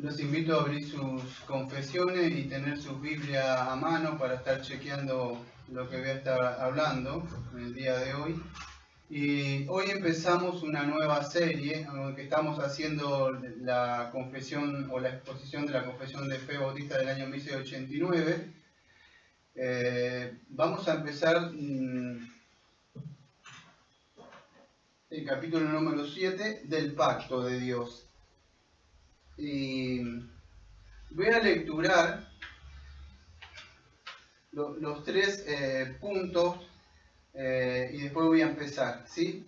Los invito a abrir sus confesiones y tener sus Biblias a mano para estar chequeando lo que voy a estar hablando en el día de hoy. Y hoy empezamos una nueva serie que estamos haciendo la confesión o la exposición de la Confesión de Fe Bautista del año 1689. Vamos a empezar el capítulo número 7 del Pacto de Dios. Y voy a lecturar los tres puntos y después voy a empezar, ¿sí?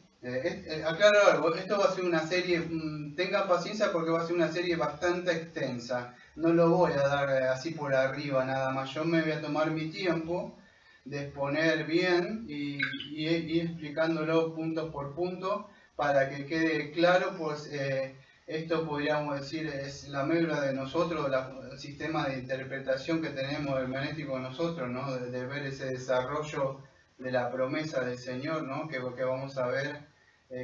Aclaro algo, esto va a ser una serie, tengan paciencia porque va a ser una serie bastante extensa. No lo voy a dar así por arriba nada más, yo me voy a tomar mi tiempo de exponer bien y ir explicándolo punto por punto para que quede claro, pues esto podríamos decir es la médula de nosotros, el sistema de interpretación que tenemos hermenéutico nosotros, ¿no? De ver ese desarrollo de la promesa del Señor, ¿no? que vamos a ver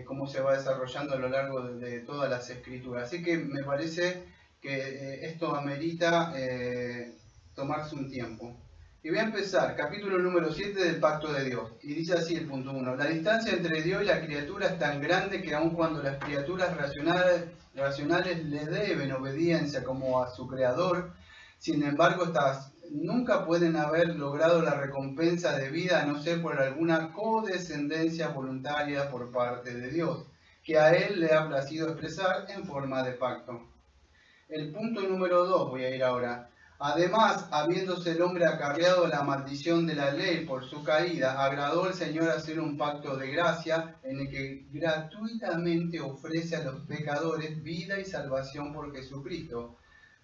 cómo se va desarrollando a lo largo de todas las escrituras. Así que me parece que esto amerita tomarse un tiempo. Y voy a empezar, capítulo número 7 del Pacto de Dios. Y dice así el punto 1. La distancia entre Dios y la criatura es tan grande que aun cuando las criaturas racionales le deben obediencia como a su Creador, sin embargo estas nunca pueden haber logrado la recompensa debida a no ser por alguna codescendencia voluntaria por parte de Dios, que a Él le ha placido expresar en forma de pacto. El punto número 2 voy a ir ahora. Además, habiéndose el hombre acarreado la maldición de la ley por su caída, agradó al Señor hacer un pacto de gracia en el que gratuitamente ofrece a los pecadores vida y salvación por Jesucristo,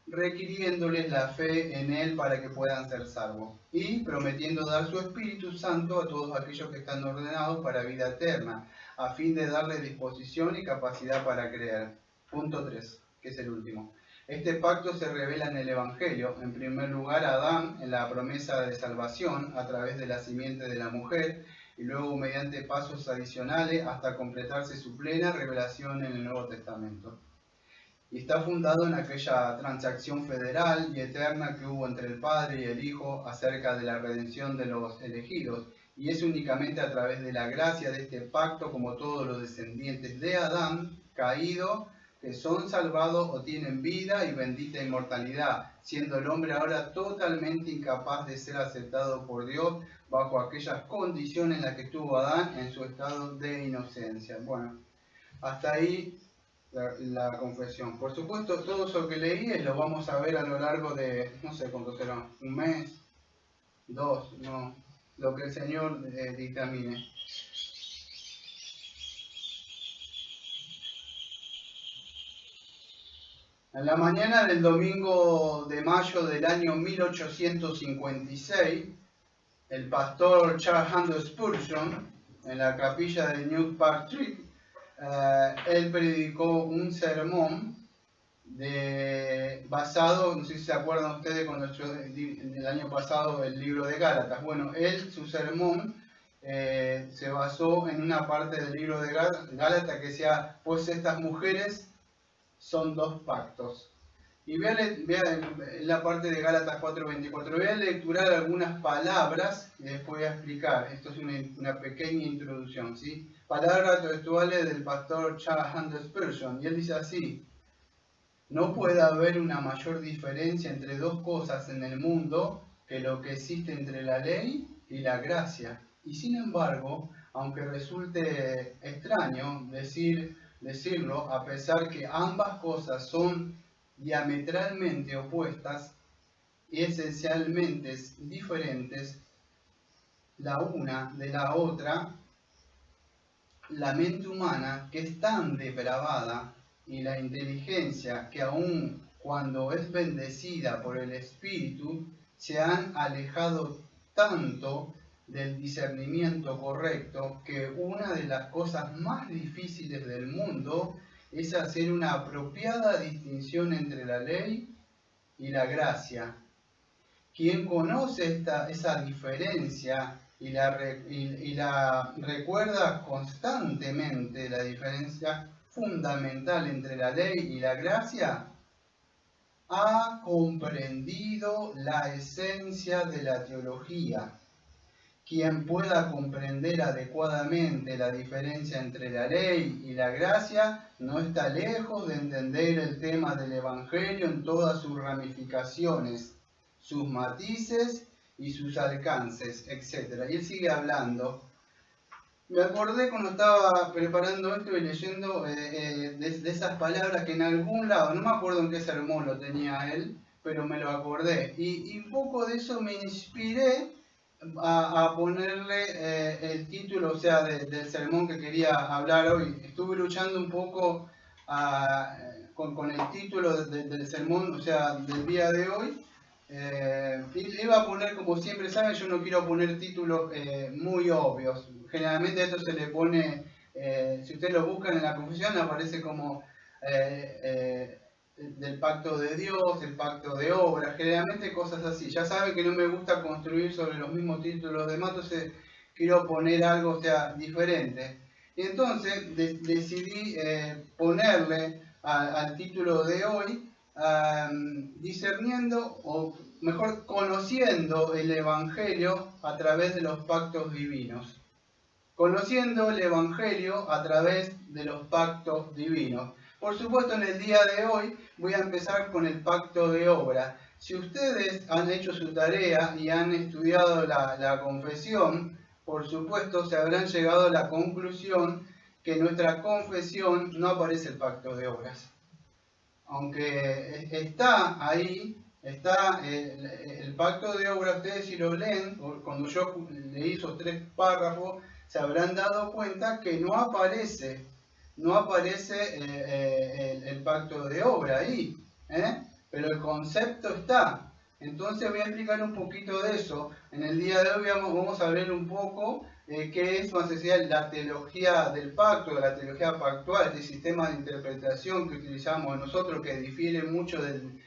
requiriéndoles la fe en Él para que puedan ser salvos, y prometiendo dar su Espíritu Santo a todos aquellos que están ordenados para vida eterna, a fin de darles disposición y capacidad para creer. Punto 3, que es el último. Este pacto se revela en el Evangelio, en primer lugar a Adán en la promesa de salvación a través de la simiente de la mujer, y luego mediante pasos adicionales hasta completarse su plena revelación en el Nuevo Testamento. Y está fundado en aquella transacción federal y eterna que hubo entre el Padre y el Hijo acerca de la redención de los elegidos, y es únicamente a través de la gracia de este pacto como todos los descendientes de Adán caído que son salvados o tienen vida y bendita inmortalidad, siendo el hombre ahora totalmente incapaz de ser aceptado por Dios bajo aquellas condiciones en las que estuvo Adán en su estado de inocencia. Bueno, hasta ahí la confesión. Por supuesto, todo eso que leí lo vamos a ver a lo largo de, no sé cuánto será, un mes, 2, no, lo que el Señor dictamine. En la mañana del domingo de mayo del año 1856, el pastor Charles Haddon Spurgeon, en la capilla de New Park Street, él predicó un sermón basado, no sé si se acuerdan ustedes cuando yo el año pasado el libro de Gálatas. Bueno, su sermón se basó en una parte del libro de Gálatas que decía, pues estas mujeres son dos pactos. Y vean la parte de Gálatas 4:24. Voy a lecturar algunas palabras y después voy a explicar. Esto es una pequeña introducción, ¿sí? Palabras textuales del pastor Charles Haddon Spurgeon. Y él dice así: no puede haber una mayor diferencia entre dos cosas en el mundo que lo que existe entre la ley y la gracia. Y sin embargo, aunque resulte extraño decirlo, a pesar que ambas cosas son diametralmente opuestas y esencialmente diferentes la una de la otra, la mente humana, que es tan depravada, y la inteligencia, que aun cuando es bendecida por el Espíritu, se han alejado tanto del discernimiento correcto que una de las cosas más difíciles del mundo es hacer una apropiada distinción entre la ley y la gracia. Quien conoce esa diferencia y la recuerda constantemente, la diferencia fundamental entre la ley y la gracia, ha comprendido la esencia de la teología. Quien pueda comprender adecuadamente la diferencia entre la ley y la gracia no está lejos de entender el tema del Evangelio en todas sus ramificaciones, sus matices y sus alcances, etc. Y él sigue hablando. Me acordé cuando estaba preparando esto y leyendo de esas palabras que en algún lado, no me acuerdo en qué sermón lo tenía él, pero me lo acordé. Y un poco de eso me inspiré a ponerle el título, o sea, del sermón que quería hablar hoy. Estuve luchando un poco con el título del sermón, o sea, del día de hoy. Y le iba a poner, como siempre saben, yo no quiero poner títulos muy obvios. Generalmente esto se le pone, si ustedes lo buscan en la confesión, aparece como del pacto de Dios, el pacto de obra, generalmente cosas así. Ya saben que no me gusta construir sobre los mismos títulos de demás, entonces quiero poner algo, o sea, diferente. Y entonces decidí ponerle al título de hoy, discerniendo, o mejor, conociendo el Evangelio a través de los pactos divinos. Conociendo el Evangelio a través de los pactos divinos. Por supuesto, en el día de hoy voy a empezar con el pacto de obra. Si ustedes han hecho su tarea y han estudiado la confesión, por supuesto se habrán llegado a la conclusión que en nuestra confesión no aparece el pacto de obras. Aunque está ahí, está el pacto de obra, ustedes si lo leen, cuando yo leí esos 3 párrafos, se habrán dado cuenta que no aparece el pacto de obra ahí, pero el concepto está. Entonces voy a explicar un poquito de eso. En el día de hoy vamos a ver un poco qué es más la teología del pacto, la teología pactual, este sistema de interpretación que utilizamos nosotros, que difiere mucho del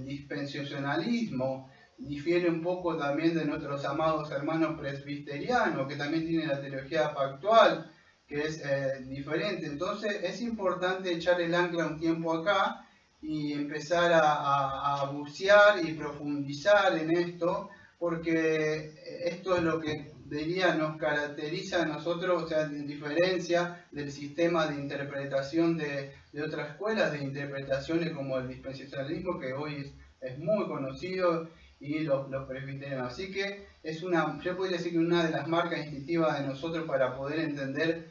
dispensacionalismo, difiere un poco también de nuestros amados hermanos presbiterianos, que también tienen la teología pactual, que es diferente. Entonces es importante echar el ancla un tiempo acá y empezar a bucear y profundizar en esto, porque esto es lo que diría nos caracteriza a nosotros, o sea, en diferencia del sistema de interpretación de otras escuelas de interpretaciones como el dispensacionalismo, que hoy es muy conocido, y los presbiterianos. Así que es yo podría decir que una de las marcas instintivas de nosotros para poder entender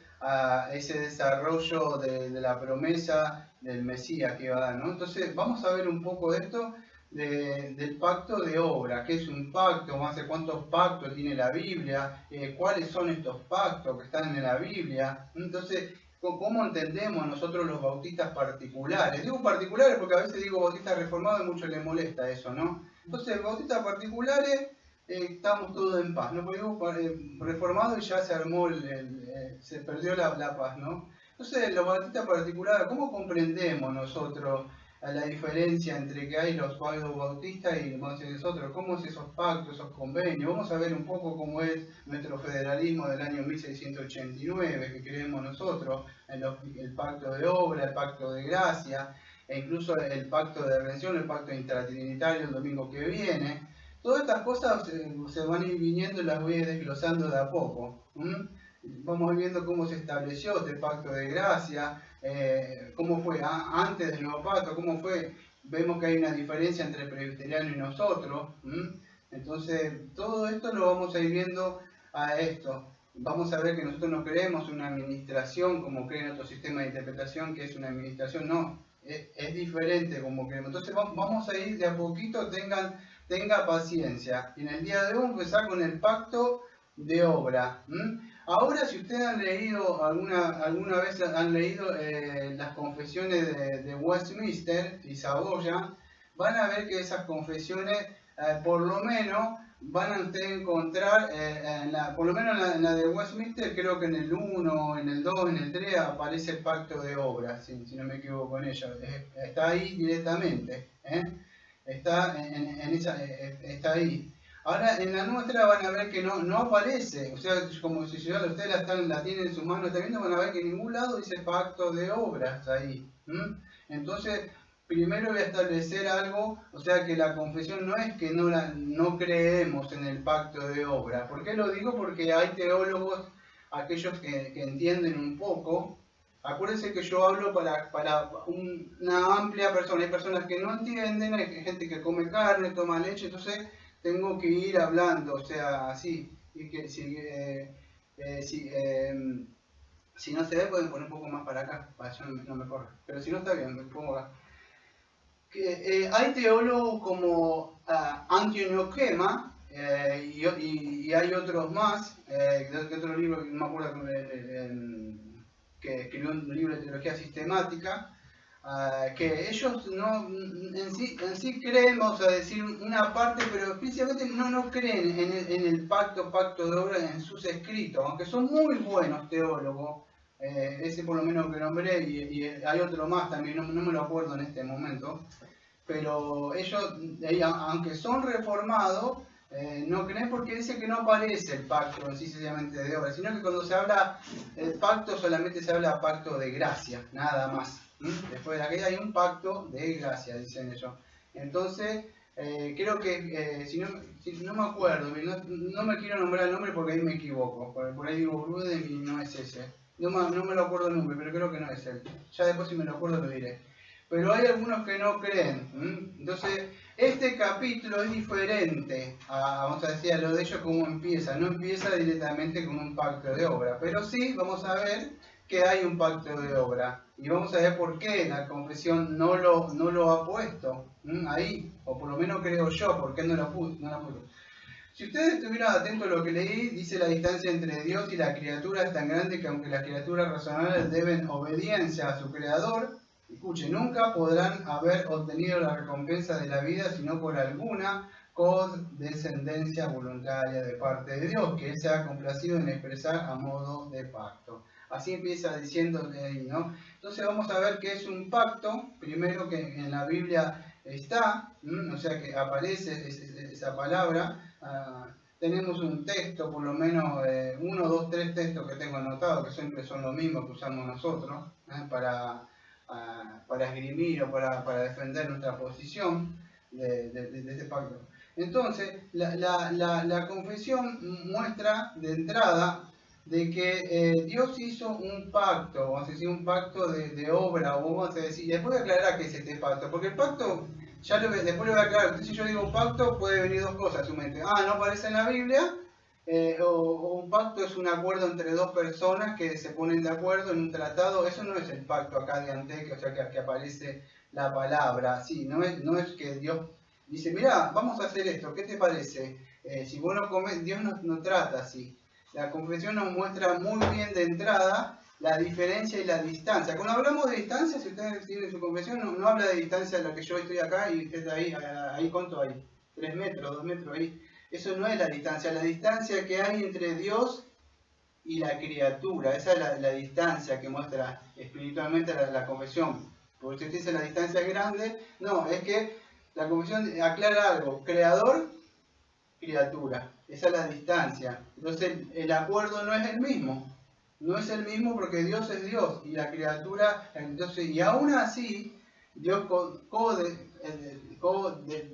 ese desarrollo de la promesa del Mesías que iba a dar, ¿no? Entonces vamos a ver un poco de esto del pacto de obra. ¿Qué es un pacto? Vamos a ver cuántos pactos tiene la Biblia, cuáles son estos pactos que están en la Biblia. Entonces, ¿cómo entendemos nosotros los bautistas particulares? Digo particulares porque a veces digo bautistas reformados y mucho les molesta eso, ¿no? Entonces, bautistas particulares, estamos todos en paz, ¿no? Porque digo reformados y ya se armó, se perdió la paz, ¿no? Entonces, los bautistas particulares, ¿cómo comprendemos nosotros la diferencia entre que hay los bautistas y nosotros? ¿Cómo es esos pactos, esos convenios? Vamos a ver un poco cómo es nuestro federalismo del año 1689, que creemos nosotros, el pacto de obra, el pacto de gracia, e incluso el pacto de redención, el pacto intratrinitario el domingo que viene. Todas estas cosas se van a ir viniendo y las voy a ir desglosando de a poco. Vamos viendo cómo se estableció este pacto de gracia, cómo fue antes del nuevo pacto, cómo fue. Vemos que hay una diferencia entre el presbiteriano y nosotros. Entonces, todo esto lo vamos a ir viendo a esto. Vamos a ver que nosotros no creemos una administración como cree en otro sistema de interpretación, que es una administración, no, es diferente como creemos. Entonces vamos a ir de a poquito, tenga paciencia. Y en el día de hoy vamos a empezar con el pacto de obra. Ahora, si ustedes han leído, alguna vez han leído las confesiones de Westminster y Saboya, van a ver que esas confesiones, por lo menos, van a ustedes encontrar, por lo menos en la de Westminster, creo que en el 1, en el 2, en el 3 aparece el pacto de obra, si no me equivoco en ello. Está ahí directamente, está ahí. Ahora, en la nuestra van a ver que no aparece, o sea, como si ustedes la tienen en sus manos, van a ver que en ningún lado dice pacto de obras ahí. Entonces, primero voy a establecer algo, o sea que la confesión no es que no creemos en el pacto de obra. ¿Por qué lo digo? Porque hay teólogos, aquellos que entienden un poco. Acuérdense que yo hablo para una amplia persona. Hay personas que no entienden, hay gente que come carne, toma leche, entonces tengo que ir hablando, o sea, así. Y que si no se ve, pueden poner un poco más para acá, para que no me corra. Pero si no está bien, me pongo acá. Hay teólogos como Antonio Quema y hay otros más, de otro libro que no me acuerdo que escribió un libro de teología sistemática, que ellos no en sí creen, vamos a decir, una parte, pero principalmente no creen en el pacto de obra en sus escritos, aunque son muy buenos teólogos. Ese por lo menos que nombré, y hay otro más también, no me lo acuerdo en este momento, pero ellos, aunque son reformados, no creen porque dice que no aparece el pacto sencillamente de obra, sino que cuando se habla del pacto solamente se habla pacto de gracia, nada más. Después de aquella hay un pacto de gracia, dicen ellos. Entonces, creo que, si no me acuerdo, no me quiero nombrar el nombre porque ahí me equivoco, por ahí digo Bruden y no es ese. No me lo acuerdo el nombre, pero creo que no es él. Ya después si me lo acuerdo lo diré. Pero hay algunos que no creen. Entonces, este capítulo es diferente vamos a decir, a lo de ellos cómo empieza. No empieza directamente con un pacto de obra, pero sí vamos a ver que hay un pacto de obra. Y vamos a ver por qué la confesión no lo ha puesto ahí, o por lo menos creo yo, por qué no lo puso. Si ustedes estuvieran atentos a lo que leí, dice la distancia entre Dios y la criatura es tan grande que aunque las criaturas razonables deben obediencia a su creador, escuchen, nunca podrán haber obtenido la recompensa de la vida sino por alguna condescendencia voluntaria de parte de Dios, que Él se ha complacido en expresar a modo de pacto. Así empieza diciendo ahí, ¿no? Entonces vamos a ver qué es un pacto, primero que en la Biblia está, o sea que aparece esa palabra. Tenemos un texto, por lo menos 1, 2, 3 textos que tengo anotados, que siempre son los mismos que usamos nosotros para esgrimir o para defender nuestra posición de este pacto. Entonces, la confesión muestra de entrada de que Dios hizo un pacto, vamos a decir un pacto de obra, o vamos a decir, después voy a aclarar qué es este pacto, porque el pacto, después lo voy a aclarar. Entonces, si yo digo pacto, puede venir dos cosas a su mente. No aparece en la Biblia, o un pacto es un acuerdo entre dos personas que se ponen de acuerdo en un tratado. Eso no es el pacto acá de Antec, o sea que aparece la palabra. Sí, no es que Dios dice, mira, vamos a hacer esto, ¿qué te parece? Si vos no comes, Dios no trata así. La confesión nos muestra muy bien de entrada la diferencia y la distancia. Cuando hablamos de distancia, si ustedes tienen su confesión, no habla de distancia en la que yo estoy acá y usted ahí ¿cuánto hay? 3 metros, 2 metros ahí. Eso no es la distancia que hay entre Dios y la criatura. Esa es la distancia que muestra espiritualmente la confesión. Porque si usted dice la distancia es grande, no, es que la confesión aclara algo, creador, criatura. Esa es la distancia. Entonces el acuerdo no es el mismo. No es el mismo porque Dios es Dios y la criatura, entonces, y aún así, Dios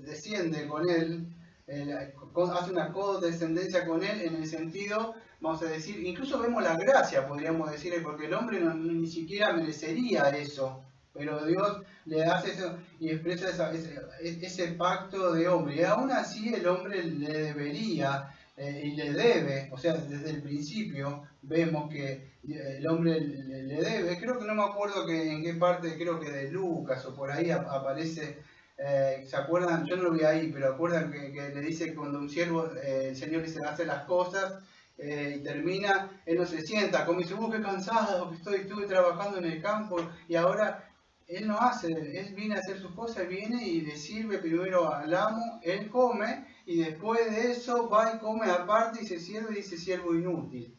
desciende con él, hace una codescendencia con él en el sentido, vamos a decir, incluso vemos la gracia, podríamos decir, porque el hombre ni siquiera merecería eso, pero Dios le hace eso y expresa ese pacto de hombre, y aún así el hombre le debería y le debe, o sea, desde el principio vemos que el hombre le debe, creo que no me acuerdo en qué parte, creo que de Lucas o por ahí aparece, ¿se acuerdan? Yo no lo vi ahí, pero acuerdan que le dice que cuando un siervo, el Señor dice hace las cosas y termina, él no se sienta, como dice, qué cansado que estuve trabajando en el campo y ahora él no hace, él viene a hacer sus cosas, viene y le sirve primero al amo, él come y después de eso va y come aparte y se sirve y dice siervo inútil.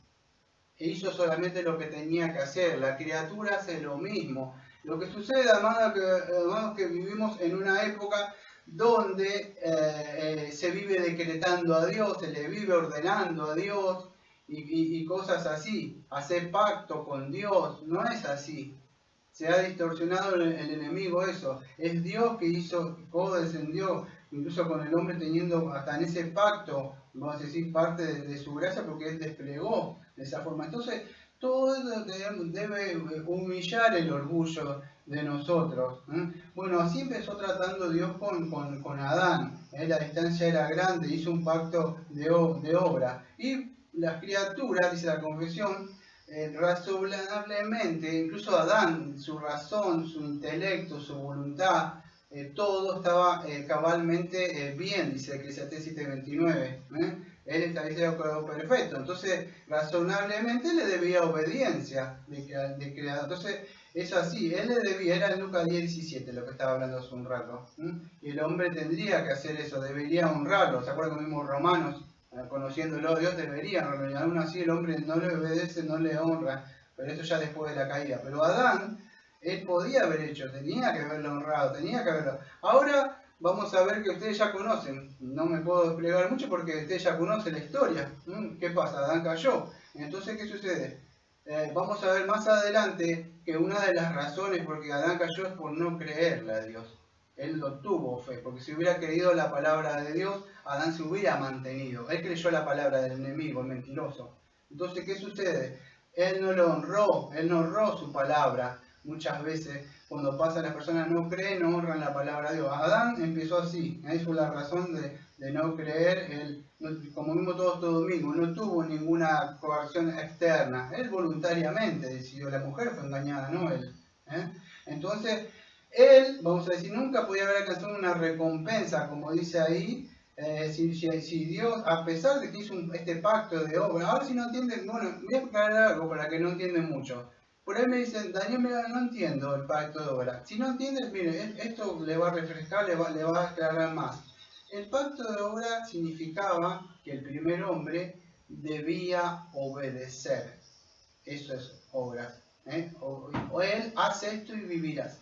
E hizo solamente lo que tenía que hacer, la criatura hace lo mismo. Lo que sucede, hermanos, que vivimos en una época donde se vive decretando a Dios, se le vive ordenando a Dios y cosas así. Hacer pacto con Dios, no es así. Se ha distorsionado el enemigo eso. Es Dios que hizo, descendió, incluso con el hombre teniendo hasta en ese pacto, vamos a decir, parte de su gracia, porque Él desplegó de esa forma. Entonces, todo debe humillar el orgullo de nosotros. Bueno, así empezó tratando Dios con Adán. La distancia era grande, hizo un pacto de obra. Y las criaturas, dice la confesión, razonablemente, incluso Adán, su razón, su intelecto, su voluntad, todo estaba cabalmente bien, dice Eclesiastés 7:29. Él establece algo perfecto, entonces razonablemente le debía obediencia de creador. Entonces es así, él le debía, era en Lucas 10:17 lo que estaba hablando hace un rato. Y el hombre tendría que hacer eso, debería honrarlo. ¿Se acuerdan que vimos Romanos? Conociéndolo, Dios debería honrarlo. Aún así el hombre no le obedece, no le honra. Pero eso ya después de la caída. Pero Adán, él podía haber hecho, tenía que haberlo honrado, tenía que haberlo. Ahora vamos a ver que ustedes ya conocen. No me puedo desplegar mucho porque ustedes ya conocen la historia. ¿Qué pasa? Adán cayó. Entonces, ¿qué sucede? Vamos a ver más adelante que una de las razones por que Adán cayó es por no creerle a Dios. Él no tuvo fe, porque si hubiera creído la palabra de Dios, Adán se hubiera mantenido. Él creyó la palabra del enemigo, el mentiroso. Entonces, ¿qué sucede? Él no lo honró, él no honró su palabra. Muchas veces, cuando pasa, las personas no creen, no honran la palabra de Dios. Adán empezó así, esa fue la razón de no creer. Él, como vimos todos este domingo, no tuvo ninguna coacción externa. Él voluntariamente decidió, la mujer fue engañada, no él. Entonces, él, vamos a decir, nunca podía haber alcanzado una recompensa, como dice ahí, si Dios, a pesar de que hizo este pacto de obra. Ahora si no entienden, bueno, voy a aclarar algo para que no entienden mucho. Por ahí me dicen, Daniel, mira, no entiendo el pacto de obra. Si no entiendes, mire, esto le va a refrescar, le va a aclarar más. El pacto de obra significaba que el primer hombre debía obedecer. Eso es obra. O él hace esto y vivirás.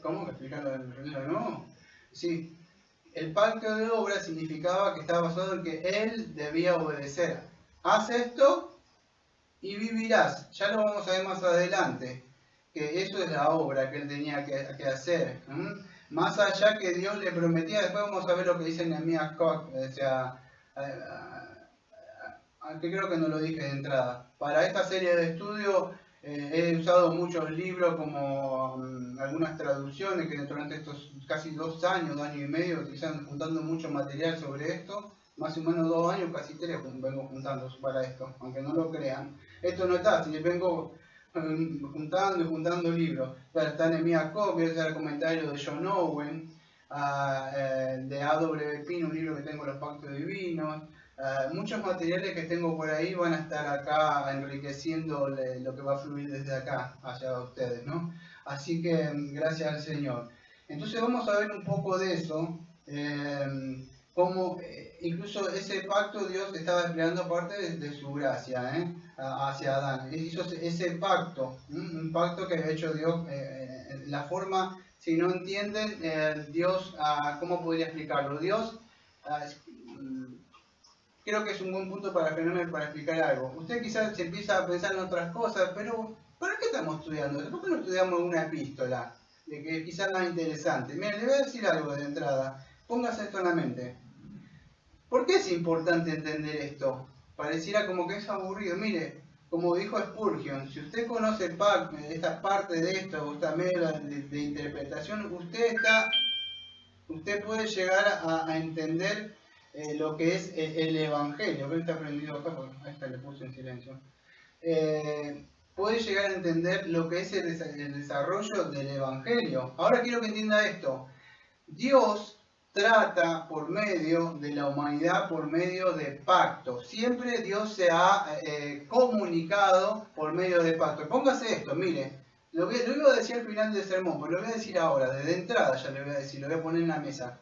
¿Cómo? ¿Explicarlo de nuevo? Sí. El pacto de obra significaba que estaba basado en que él debía obedecer. Haz esto y vivirás. Ya lo vamos a ver más adelante. Que eso es la obra que él tenía que hacer. Más allá que Dios le prometía, después vamos a ver lo que dice Nehemías 4, o sea, que creo que no lo dije de entrada. Para esta serie de estudio he usado muchos libros como algunas traducciones que durante estos casi 2 años, 2 años y medio, utilizando, juntando mucho material sobre esto. Más o menos 2 años, casi 3 vengo juntando para esto, aunque no lo crean. Esto no está, si vengo juntando y juntando libros. Está Nehemías 4, voy a hacer el comentario de John Owen, de A.W. Pino, un libro que tengo, Los Pactos Divinos. Muchos materiales que tengo por ahí van a estar acá enriqueciendo lo que va a fluir desde acá hacia ustedes, ¿no? Así que gracias al Señor. Entonces vamos a ver un poco de eso, cómo incluso ese pacto Dios estaba empleando parte de su gracia hacia Adán. Hizo ese pacto, un pacto que ha hecho Dios, la forma, si no entienden, Dios, ¿cómo podría explicarlo? Dios, creo que es un buen punto para frenarme para explicar algo. Usted quizás se empieza a pensar en otras cosas, pero ¿para qué estamos estudiando esto? ¿Por qué no estudiamos una epístola? De que quizás más interesante. Mire, le voy a decir algo de entrada. Póngase esto en la mente. ¿Por qué es importante entender esto? Pareciera como que es aburrido. Mire, como dijo Spurgeon, si usted conoce esta parte de esto, esta medio de interpretación, usted puede llegar a entender lo que es el Evangelio. ¿Ven? Está prendido acá, porque ahí está, le puse en silencio. Puede llegar a entender lo que es el desarrollo del Evangelio. Ahora quiero que entienda esto. Dios trata por medio de la humanidad, por medio de pactos. Siempre Dios se ha comunicado por medio de pactos. Póngase esto, mire. Lo iba a decir al final del sermón, pero lo voy a decir ahora, desde entrada ya le voy a decir, lo voy a poner en la mesa.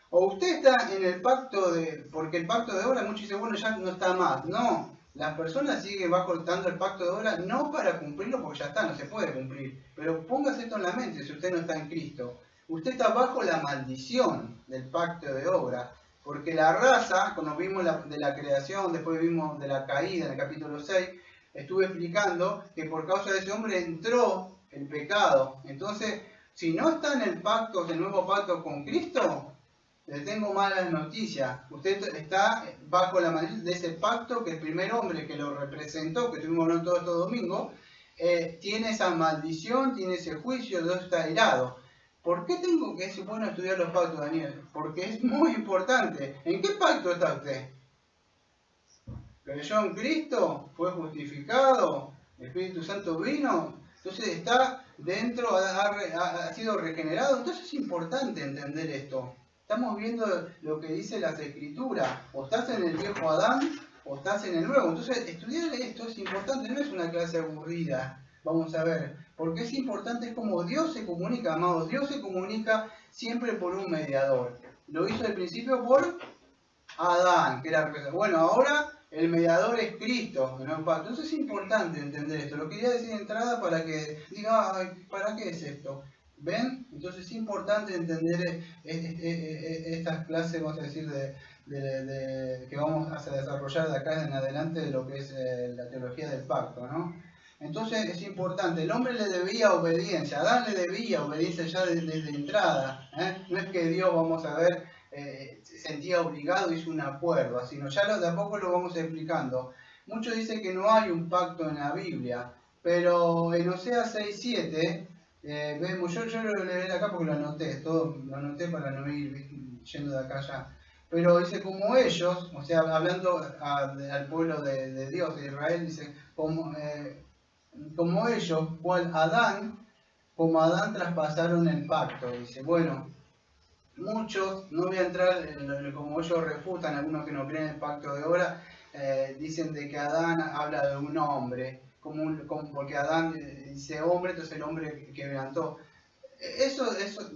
O usted está en el pacto porque el pacto de obra, muchos dicen, bueno, ya no está más. No, las personas siguen bajo el pacto de obra, no para cumplirlo, porque ya está, no se puede cumplir. Pero póngase esto en la mente si usted no está en Cristo. Usted está bajo la maldición del pacto de obra, porque la raza, como vimos de la creación, después vimos de la caída en el capítulo 6, estuve explicando que por causa de ese hombre entró el pecado. Entonces, si no está en el pacto, el nuevo pacto con Cristo, le tengo malas noticias. Usted está bajo la maldición de ese pacto que el primer hombre que lo representó, que estuvimos hablando todos estos domingos, tiene esa maldición, tiene ese juicio, Dios está airado. ¿Por qué tengo que decir, bueno, estudiar los pactos, Daniel? Porque es muy importante. ¿En qué pacto está usted? ¿Creyó en Cristo? ¿Fue justificado? ¿El Espíritu Santo vino? Entonces está dentro, ha sido regenerado. Entonces es importante entender esto. Estamos viendo lo que dice las Escrituras. O estás en el viejo Adán o estás en el nuevo. Entonces estudiar esto es importante, no es una clase aburrida. Vamos a ver, porque es importante, es como Dios se comunica, amados. Dios se comunica siempre por un mediador. Lo hizo al principio por Adán, que era bueno, ahora el mediador es Cristo, ¿no? Entonces es importante entender esto. Lo quería decir de entrada para que diga, ay, ¿para qué es esto? ¿Ven? Entonces es importante entender estas clases, vamos a decir, que vamos a desarrollar de acá en adelante de lo que es la teología del pacto, ¿no? Entonces es importante, el hombre le debía obediencia, Adán le debía obediencia ya desde entrada, ¿eh? No es que Dios, vamos a ver, se sentía obligado y hizo un acuerdo, sino ya de a poco lo vamos explicando. Muchos dicen que no hay un pacto en la Biblia, pero en Oseas 6:7 vemos, yo lo leeré acá porque lo anoté, todo lo anoté para no ir yendo de acá allá. Pero dice, como ellos, o sea, hablando al pueblo de Dios, de Israel, dice, como ellos, como Adán traspasaron el pacto. Dice, bueno, muchos, no voy a entrar en como ellos refutan, algunos que no creen en el pacto de obra, dicen de que Adán habla de un hombre, porque Adán dice hombre, entonces el hombre que levantó. Eso,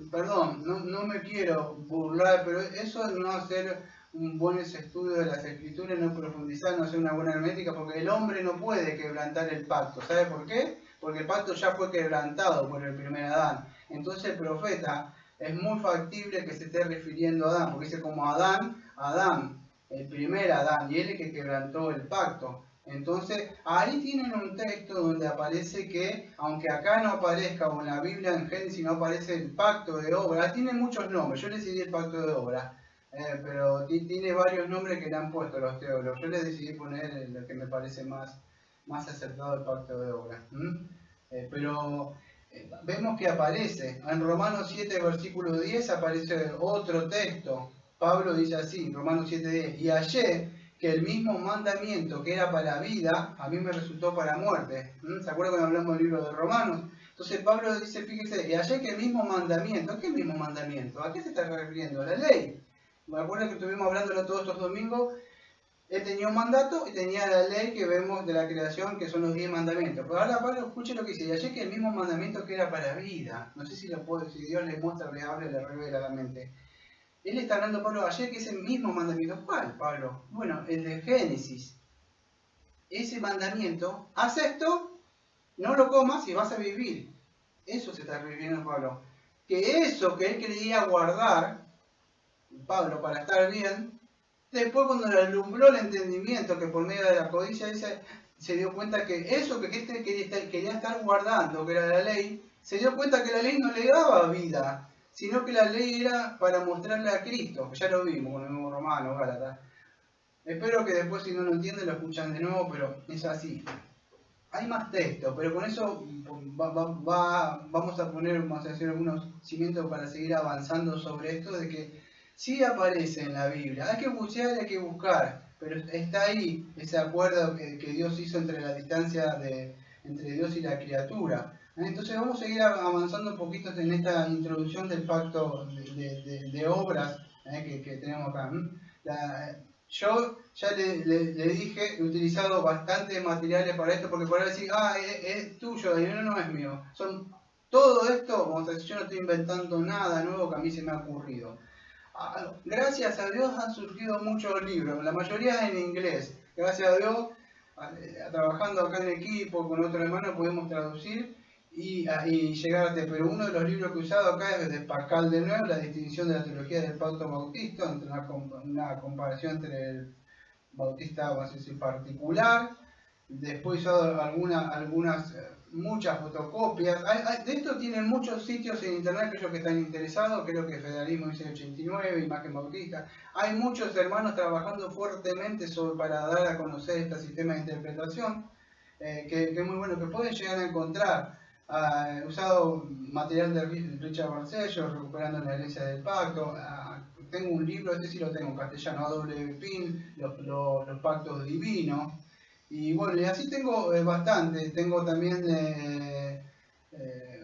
perdón, no me quiero burlar, pero eso no hacer un buen estudio de las escrituras, no profundizar, no hacer una buena hermética, porque el hombre no puede quebrantar el pacto. ¿Sabe por qué? Porque el pacto ya fue quebrantado por el primer Adán. Entonces el profeta es muy factible que se esté refiriendo a Adán, porque dice como Adán, el primer Adán, y él es el que quebrantó el pacto. Entonces, ahí tienen un texto donde aparece que, aunque acá no aparezca, o en la Biblia en Génesis no aparece el pacto de obra, tiene muchos nombres, yo le decidí el pacto de obra, pero tiene varios nombres que le han puesto los teólogos, yo le decidí poner lo que me parece más acertado el pacto de obra. Pero vemos que aparece, en Romanos 7, versículo 10 aparece otro texto, Pablo dice así, Romanos 7:10, y hallé que el mismo mandamiento que era para vida, a mí me resultó para muerte. ¿Se acuerdan cuando hablamos del libro de Romanos? Entonces Pablo dice, fíjese, y hallé que el mismo mandamiento, ¿qué mismo mandamiento? ¿A qué se está refiriendo? A la ley. Me acuerdo que estuvimos hablando todos estos domingos, él tenía un mandato y tenía la ley que vemos de la creación, que son los 10 mandamientos. Pero ahora Pablo escuche lo que dice, y hallé que el mismo mandamiento que era para vida, no sé si si Dios le muestra, le habla, le revela la mente. Él está hablando, Pablo, ayer que es el mismo mandamiento. ¿Cuál, Pablo? Bueno, el de Génesis. Ese mandamiento, haz esto, no lo comas y vas a vivir. Eso se está refiriendo Pablo. Que eso que él quería guardar, Pablo, para estar bien, después cuando le alumbró el entendimiento, que por medio de la codicia se dio cuenta que eso que este quería estar guardando, que era la ley, se dio cuenta que la ley no le daba vida, sino que la ley era para mostrarle a Cristo, que ya lo vimos con el nuevo Romano, Gálatas. Espero que después, si no lo entienden, lo escuchan de nuevo, pero es así. Hay más texto, pero con eso vamos a vamos a hacer algunos cimientos para seguir avanzando sobre esto, de que sí aparece en la Biblia. Hay que bucear, hay que buscar, pero está ahí ese acuerdo que Dios hizo entre la distancia entre Dios y la criatura. Entonces vamos a seguir avanzando un poquito en esta introducción del pacto de obras que tenemos acá. Yo ya le dije, he utilizado bastantes materiales para esto, porque por decir, es tuyo, y no es mío. Todo esto, vamos a decir, yo no estoy inventando nada nuevo que a mí se me ha ocurrido. Gracias a Dios han surgido muchos libros, la mayoría en inglés. Gracias a Dios, trabajando acá en equipo con otro hermano, podemos traducir y llegarte. Pero uno de los libros que he usado acá es de Pascal de Nuevo, La distinción de la teología del pacto bautista, una comparación entre el bautista, vamos a decir, particular después hizo muchas fotocopias. De esto tienen muchos sitios en internet, aquellos que están interesados, creo que Federalismo 1989, Imagen Bautista. Hay muchos hermanos trabajando fuertemente para dar a conocer este sistema de interpretación, que es muy bueno, que pueden llegar a encontrar. He usado material de Richard Barcello, Recuperando la Herencia del Pacto. Tengo un libro, este sí lo tengo en castellano, A.W. Pink, los Pactos Divinos. Y bueno, y así tengo bastante. Tengo también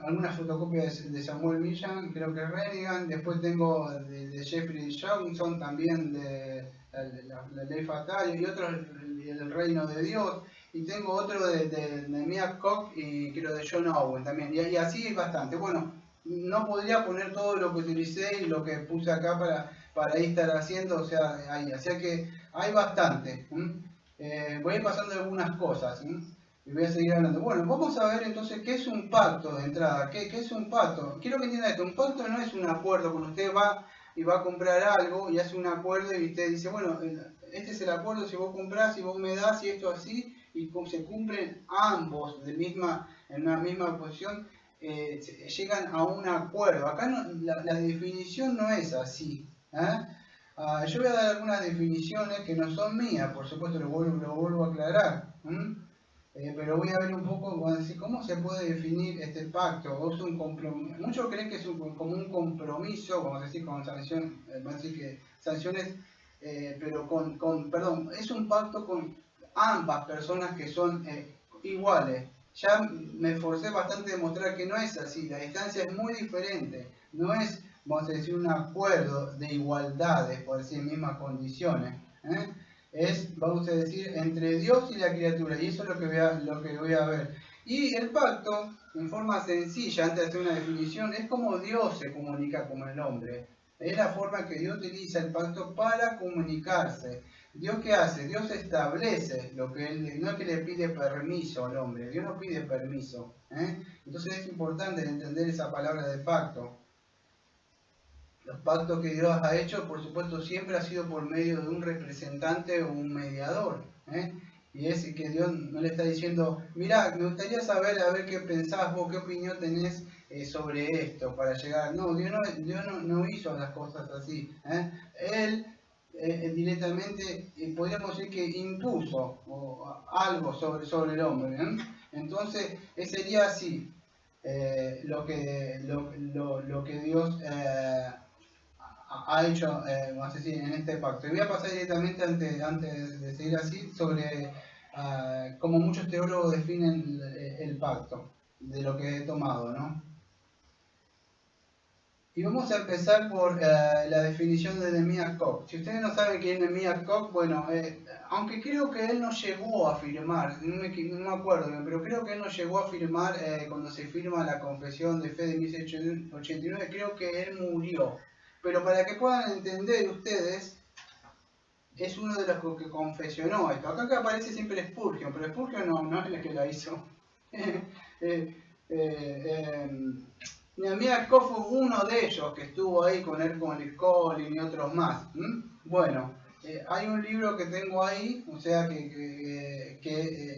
algunas fotocopias de Samuel Millan, creo que es Renigan. Después tengo de Jeffrey Johnson, también de la Ley Fatal, y otro, el Reino de Dios. Y tengo otro de Nehemiah Cox y creo de John Owen también. Y así es bastante. Bueno, no podría poner todo lo que utilicé y lo que puse acá para ahí estar haciendo, o sea, ahí. O sea que hay bastante. Voy a ir pasando algunas cosas y voy a seguir hablando. Bueno, vamos a ver entonces qué es un pacto de entrada. ¿Qué es un pacto? Quiero que entiendan esto. Un pacto no es un acuerdo. Cuando usted va y va a comprar algo y hace un acuerdo y usted dice, bueno, este es el acuerdo, si vos comprás, si vos me das y esto así, y se cumplen ambos en una misma posición, llegan a un acuerdo. Acá la definición no es así. Yo voy a dar algunas definiciones que no son mías, por supuesto lo vuelvo a aclarar. Pero voy a ver un poco, voy a decir, cómo se puede definir este pacto. O es un compromiso. Muchos creen que es como un compromiso, vamos a decir, con sanciones, pero perdón, es un pacto con ambas personas que son iguales. Ya me esforcé bastante de mostrar que no es así, la distancia es muy diferente. No es, vamos a decir, un acuerdo de igualdades, por decir, mismas condiciones. Es, vamos a decir, entre Dios y la criatura, y eso es lo que voy a ver. Y el pacto, en forma sencilla, antes de hacer una definición, es como Dios se comunica con el hombre. Es la forma que Dios utiliza el pacto para comunicarse. ¿Dios qué hace? Dios establece lo que Él, no es que le pide permiso al hombre, Dios no pide permiso. Entonces es importante entender esa palabra de pacto. Los pactos que Dios ha hecho, por supuesto, siempre ha sido por medio de un representante o un mediador. Y es que Dios no le está diciendo, mirá, me gustaría saber a ver qué pensás vos, qué opinión tenés sobre esto para llegar. No, Dios no hizo las cosas así. Él directamente, podríamos decir que impuso algo sobre el hombre. Entonces, sería así lo que Dios ha hecho, vamos a decir, en este pacto. Y voy a pasar directamente, antes de seguir así, sobre cómo muchos teólogos definen el pacto, de lo que he tomado, ¿no? Y vamos a empezar por la definición de Nehemiah Cox. Si ustedes no saben quién es Nehemiah Cox, bueno, aunque creo que él no llegó a firmar, no me acuerdo, pero creo que él no llegó a firmar cuando se firma la Confesión de Fe de 1789, creo que él murió. Pero para que puedan entender ustedes, es uno de los que confesionó esto. Acá que aparece siempre Spurgeon, pero Spurgeon no es el que la hizo. Nehemiah Cox fue uno de ellos que estuvo ahí con Erwin Collins y otros más. Bueno, hay un libro que tengo ahí, o sea, que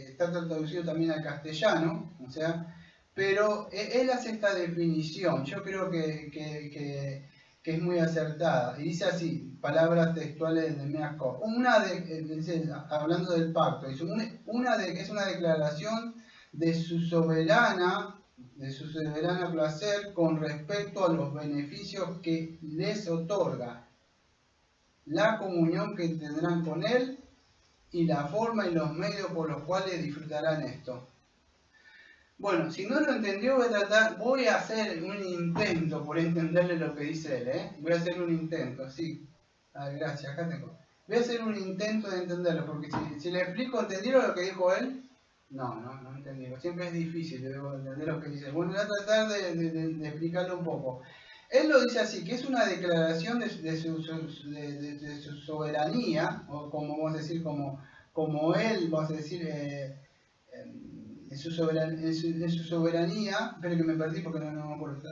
está traducido también al castellano, o sea, pero él hace esta definición. Yo creo que es muy acertada. Y dice así, palabras textuales de Nehemiah Cox. Hablando del pacto, dice, es una declaración de su soberano placer con respecto a los beneficios que les otorga, la comunión que tendrán con él y la forma y los medios por los cuales disfrutarán esto. Bueno, si no lo entendió, voy a hacer un intento por entenderle lo que dice él, Voy a hacer un intento, sí. Gracias, acá tengo. Voy a hacer un intento de entenderlo, porque si le explico, ¿entendieron lo que dijo él? No entendí. Siempre es difícil entender lo que dice. Bueno, voy a tratar de explicarlo un poco. Él lo dice así, que es una declaración de su soberanía, o como vamos a decir, como él, vamos a decir, en su soberanía, pero que me perdí porque no me acuerdo.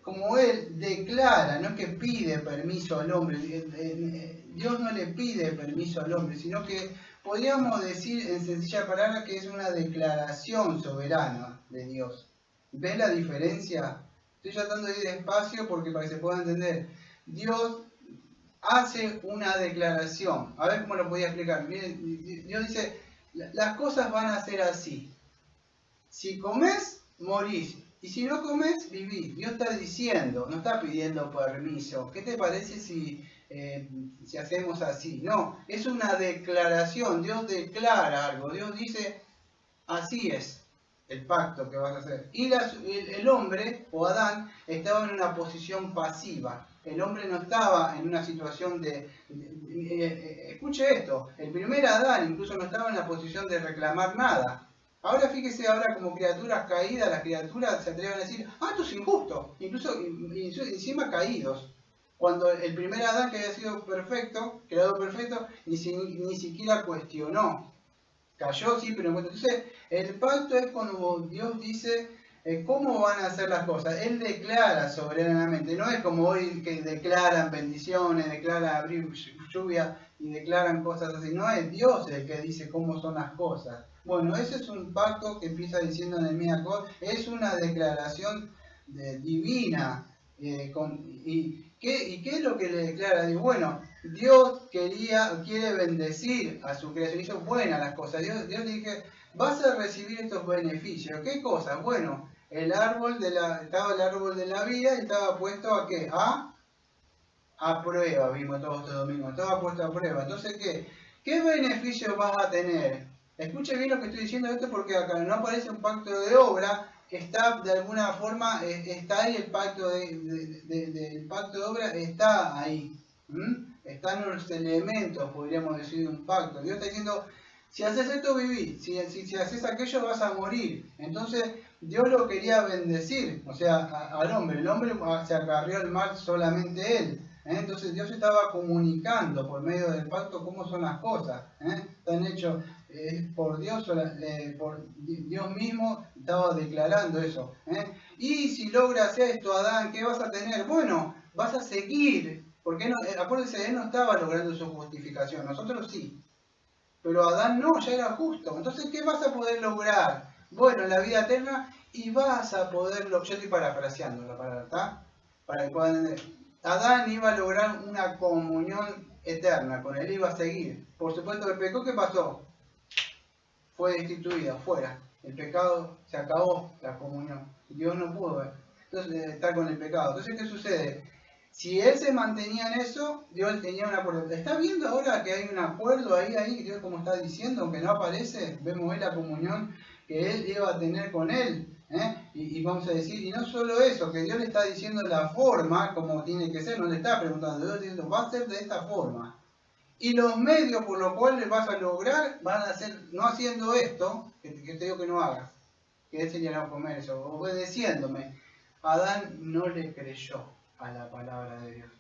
Como él declara, no es que pide permiso al hombre, Dios no le pide permiso al hombre, sino que podríamos decir en sencilla palabra que es una declaración soberana de Dios. ¿Ves la diferencia? Estoy tratando de ir despacio porque para que se pueda entender. Dios hace una declaración. A ver cómo lo podía explicar. Miren, Dios dice, las cosas van a ser así. Si comes, morís. Y si no comes, vivís. Dios está diciendo, no está pidiendo permiso. ¿Qué te parece si hacemos así? No, es una declaración. Dios declara algo. Dios dice, así es el pacto que vas a hacer. Y el hombre, o Adán, estaba en una posición pasiva. El hombre no estaba en una situación escuche esto, el primer Adán incluso no estaba en la posición de reclamar nada. Ahora fíjese, ahora como criaturas caídas, las criaturas se atreven a decir, esto es injusto, incluso encima caídos. Cuando el primer Adán, que había sido perfecto, creado perfecto, ni siquiera cuestionó. Cayó, sí, pero entonces el pacto es cuando Dios dice cómo van a hacer las cosas. Él declara soberanamente, no es como hoy que declaran bendiciones, declaran abrir lluvia y declaran cosas así. No es Dios el que dice cómo son las cosas. Bueno, ese es un pacto que empieza diciendo Nehemías, es una declaración divina. ¿Y qué es lo que le declara? Digo, bueno, Dios quiere bendecir a su creación, hizo buenas las cosas. Dios dije, vas a recibir estos beneficios. ¿Qué cosas? Bueno, estaba el árbol de la vida y estaba puesto a qué? A prueba, vimos todos este domingo, estaba puesto a prueba. Entonces, ¿qué beneficios vas a tener? Escuche bien lo que estoy diciendo esto porque acá no aparece un pacto de obra, está de alguna forma, está ahí el pacto del pacto de obra, está ahí. Están los elementos, podríamos decir, de un pacto. Dios está diciendo, si haces esto vivís, si haces aquello vas a morir. Entonces Dios lo quería bendecir, o sea, al hombre. El hombre se acarrió el mal solamente él. Entonces Dios estaba comunicando por medio del pacto cómo son las cosas. Están hechos por Dios, por Dios mismo estaba declarando eso. Y si logras esto, Adán, ¿qué vas a tener? Bueno, vas a seguir. Porque acuérdense, él no estaba logrando su justificación, nosotros sí. Pero Adán no, ya era justo. Entonces, ¿qué vas a poder lograr? Bueno, la vida eterna, y vas a poderlo. Yo estoy parafraseando la palabra, ¿está? Para que puedan entender. Adán iba a lograr una comunión eterna, con él iba a seguir. Por supuesto, el pecado, ¿qué pasó? Fue destituido, fuera. El pecado se acabó, la comunión. Dios no pudo ver. Entonces, está con el pecado. Entonces, ¿qué sucede? Si él se mantenía en eso, Dios tenía un acuerdo. ¿Está viendo ahora que hay un acuerdo ahí, Dios como está diciendo, aunque no aparece? Vemos ahí la comunión que él iba a tener con él. Y vamos a decir, y no solo eso, que Dios le está diciendo la forma como tiene que ser, no le está preguntando, Dios está diciendo, va a ser de esta forma. Y los medios por los cuales vas a lograr van a ser, no haciendo esto, que te digo que no hagas, que él señaló comer eso, obedeciéndome. Adán no le creyó a la palabra de Dios.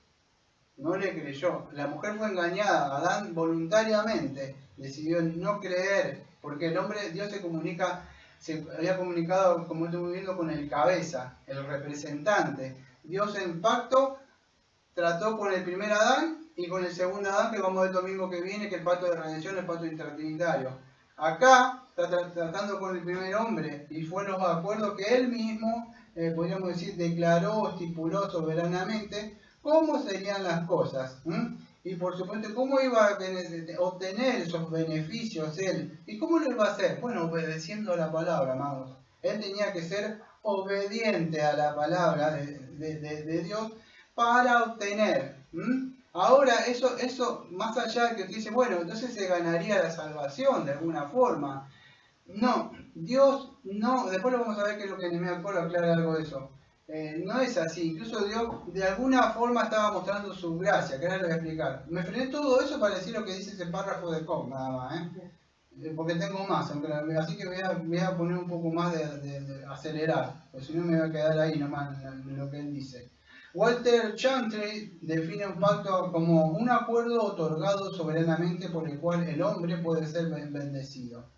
No le creyó. La mujer fue engañada. Adán voluntariamente decidió no creer, porque el hombre, Dios se había comunicado, como estamos viendo, con el cabeza, el representante. Dios en pacto trató con el primer Adán y con el segundo Adán, que vamos a ver el domingo que viene, que es el pacto de redención, el pacto intertrinitario. Acá está tratando con el primer hombre y fue los acuerdos que él mismo, podríamos decir, declaró, estipuló soberanamente cómo serían las cosas. Y por supuesto, cómo iba a obtener esos beneficios él. ¿Y cómo lo iba a hacer? Bueno, obedeciendo a la palabra, amados. Él tenía que ser obediente a la palabra de Dios para obtener. Ahora, eso más allá de que usted dice, bueno, entonces se ganaría la salvación de alguna forma. No, Dios no, después lo vamos a ver que es lo que Nehemías aclara algo de eso. No es así, incluso Dios de alguna forma estaba mostrando su gracia, que ahora lo voy a explicar. Me frené todo eso para decir lo que dice ese párrafo de Cobb, nada más, porque tengo más, así que voy a poner un poco más de acelerar, porque si no me voy a quedar ahí nomás en lo que él dice. Walter Chantry define un pacto como un acuerdo otorgado soberanamente por el cual el hombre puede ser bendecido.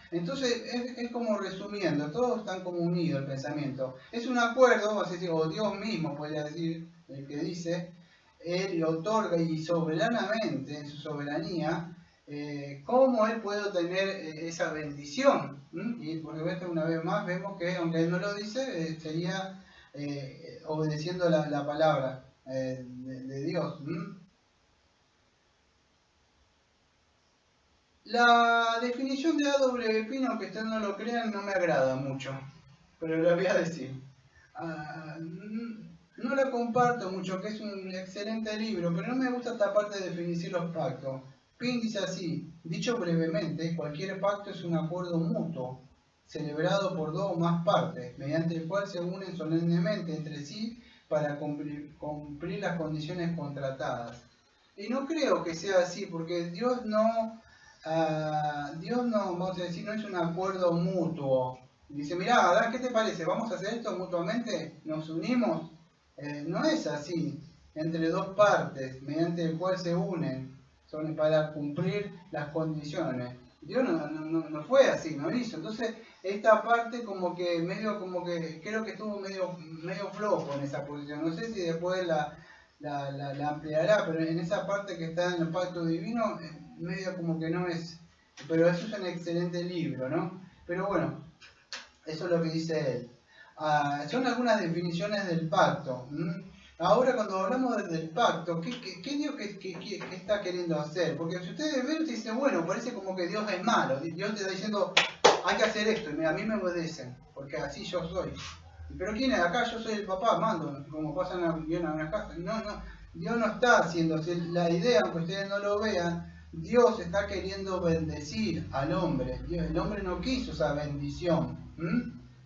Entonces es como resumiendo, todos están como unidos el pensamiento. Es un acuerdo, o Dios mismo podría decir, el que dice, él otorga y soberanamente, en su soberanía, ¿cómo él puede obtener esa bendición? Y porque una vez más vemos que, aunque él no lo dice, sería obedeciendo la palabra de Dios. La definición de A.W. Pino, aunque ustedes no lo crean, no me agrada mucho, pero lo voy a decir. No la comparto mucho, que es un excelente libro, pero no me gusta esta parte de definir los pactos. Pin dice así: dicho brevemente, cualquier pacto es un acuerdo mutuo, celebrado por dos o más partes, mediante el cual se unen solemnemente entre sí para cumplir las condiciones contratadas. Y no creo que sea así, porque Dios no, vamos a decir, no es un acuerdo mutuo. Dice, mirá, Adán, ¿qué te parece? ¿Vamos a hacer esto mutuamente? ¿Nos unimos? No es así, entre dos partes, mediante el cual se unen, son para cumplir las condiciones. Dios no fue así, no hizo. Entonces, esta parte como que creo que estuvo medio flojo en esa posición. No sé si después la ampliará, pero en esa parte que está en el pacto divino, medio como que no es. Pero eso es un excelente libro, ¿no? Pero bueno, eso es lo que dice él. Son algunas definiciones del pacto. Ahora, cuando hablamos del pacto, ¿qué Dios que está queriendo hacer? Porque si ustedes ven, te dicen, bueno, parece como que Dios es malo. Dios te está diciendo, hay que hacer esto, y a mí me obedecen, porque así yo soy. Pero ¿quién es? Acá yo soy el papá, mando, como pasan bien a una casa. No, Dios no está haciendo. La idea, aunque ustedes no lo vean, Dios está queriendo bendecir al hombre. El hombre no quiso esa bendición.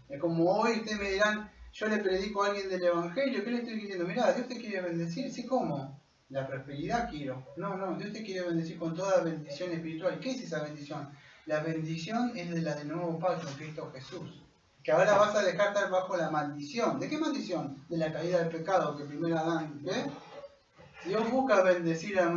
Es como hoy ustedes me dirán, yo le predico a alguien del Evangelio, ¿qué le estoy diciendo? Mirá, Dios te quiere bendecir. ¿Sí cómo? La prosperidad quiero. No, Dios te quiere bendecir con toda bendición espiritual. ¿Qué es esa bendición? La bendición es de la del nuevo pacto en Cristo Jesús. Que ahora vas a dejar estar bajo la maldición. ¿De qué maldición? De la caída del pecado, que primero Adán, ¿ve? Dios busca bendecir a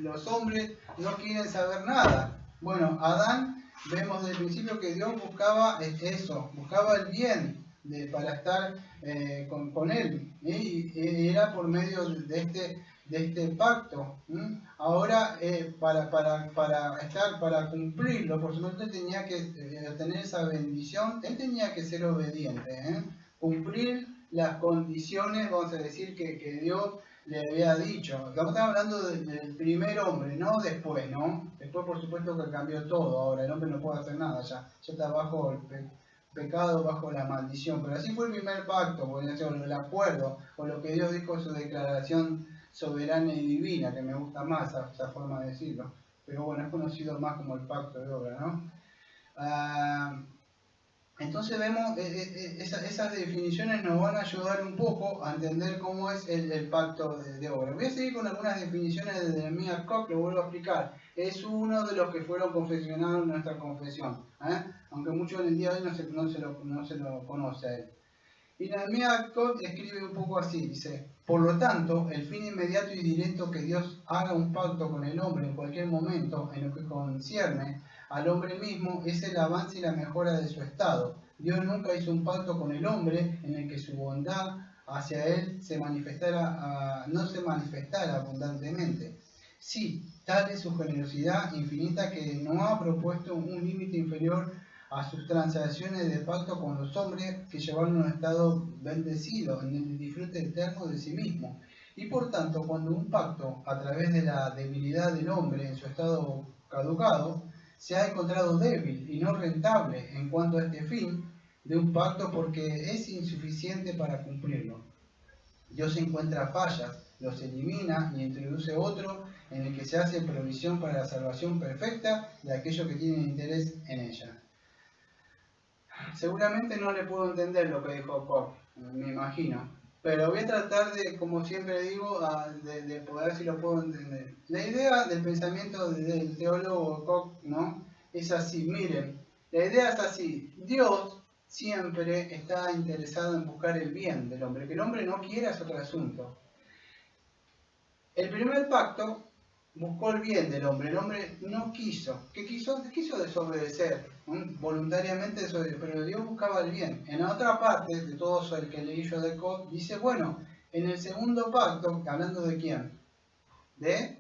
los hombres, no quieren saber nada. Bueno, Adán, vemos desde el principio que Dios buscaba eso, buscaba el bien para estar con él. Y era por medio de este pacto. Ahora, para cumplirlo, por supuesto, él tenía que tener esa bendición, él tenía que ser obediente, cumplir las condiciones, vamos a decir, que Dios le había dicho. Estamos hablando del primer hombre, no después, ¿no? Después, por supuesto, que cambió todo. Ahora el hombre no puede hacer nada, ya está bajo el pecado, bajo la maldición. Pero así fue el primer pacto, o el acuerdo, o lo que Dios dijo en su declaración soberana y divina, que me gusta más esa forma de decirlo. Pero bueno, es conocido más como el pacto de obra, ¿no? Entonces vemos, esas definiciones nos van a ayudar un poco a entender cómo es el pacto de obra. Voy a seguir con algunas definiciones de Nehemías Koch, lo vuelvo a explicar. Es uno de los que fueron confesionados en nuestra confesión, aunque muchos en el día de hoy no se lo conoce a él. Y Nehemías Koch escribe un poco así, dice: por lo tanto, el fin inmediato y directo que Dios haga un pacto con el hombre en cualquier momento en lo que concierne al hombre mismo es el avance y la mejora de su estado. Dios nunca hizo un pacto con el hombre en el que su bondad hacia él no se manifestara abundantemente. Sí, tal es su generosidad infinita que no ha propuesto un límite inferior a sus transacciones de pacto con los hombres que llevaron a un estado bendecido en el disfrute eterno de sí mismo. Y por tanto, cuando un pacto, a través de la debilidad del hombre en su estado caducado, se ha encontrado débil y no rentable en cuanto a este fin de un pacto porque es insuficiente para cumplirlo, Dios encuentra fallas, los elimina y introduce otro en el que se hace provisión para la salvación perfecta de aquellos que tienen interés en ella. Seguramente no le puedo entender lo que dijo Koch, me imagino, pero voy a tratar de, como siempre digo, de poder si lo puedo entender. La idea del pensamiento del teólogo Koch, ¿no?, es así. Miren, la idea es así: Dios siempre está interesado en buscar el bien del hombre. Que el hombre no quiera es otro asunto. El primer pacto buscó el bien del hombre. El hombre no quiso. ¿Qué quiso? Quiso desobedecer, voluntariamente desobedecer, pero Dios buscaba el bien. En la otra parte, de todo eso el que leí yo de Koch, dice, bueno, en el segundo pacto, hablando de quién, de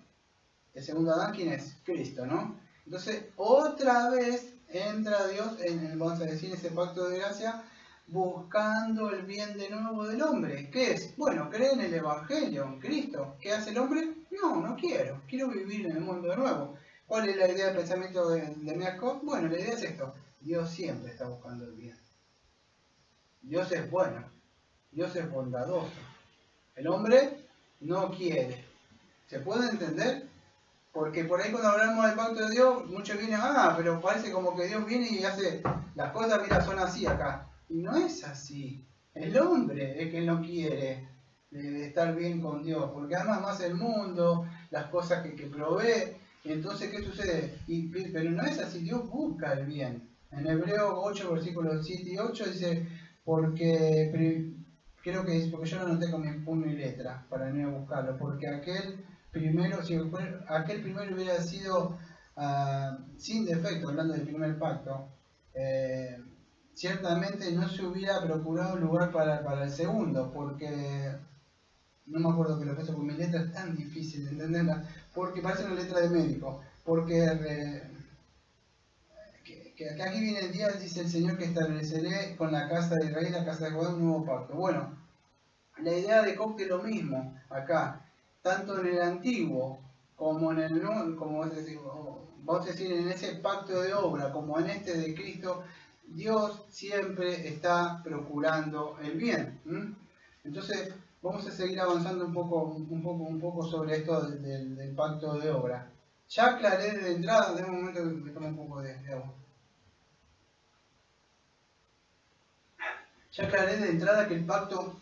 El segundo Adán, ¿quién es? Cristo, ¿no? Entonces, otra vez entra Dios vamos a decir, ese pacto de gracia, buscando el bien de nuevo del hombre. ¿Qué es? Bueno, cree en el Evangelio, en Cristo. ¿Qué hace el hombre? No quiero. Quiero vivir en el mundo de nuevo. ¿Cuál es la idea del pensamiento de Meakov? Bueno, la idea es esto. Dios siempre está buscando el bien. Dios es bueno. Dios es bondadoso. El hombre no quiere. ¿Se puede entender? Porque por ahí cuando hablamos del pacto de Dios, muchos vienen, pero parece como que Dios viene y hace las cosas, mira, son así acá. Y no es así. El hombre es que no quiere estar bien con Dios, porque ama más el mundo, las cosas que provee. Y entonces, ¿qué sucede? Pero no es así, Dios busca el bien. En Hebreo 8, versículos 7 y 8 dice, creo que es porque yo lo anoté con mi puño y letra, para no ir a buscarlo, porque aquel primero hubiera sido sin defecto, hablando del primer pacto, ciertamente no se hubiera procurado lugar para el segundo, porque no me acuerdo que lo que con mi letra es tan difícil de entenderla, porque parece una letra de médico, porque que aquí viene el día, dice el Señor, que estableceré con la casa de Israel, la casa de Judá, un nuevo pacto. Bueno, la idea de Koch es lo mismo acá, tanto en el antiguo como en el nuevo, como vamos a decir, en ese pacto de obra, como en este de Cristo, Dios siempre está procurando el bien. Entonces, vamos a seguir avanzando un poco sobre esto del pacto de obra. Ya aclaré de entrada, de un momento que tome un poco de agua. Ya aclaré de entrada que el pacto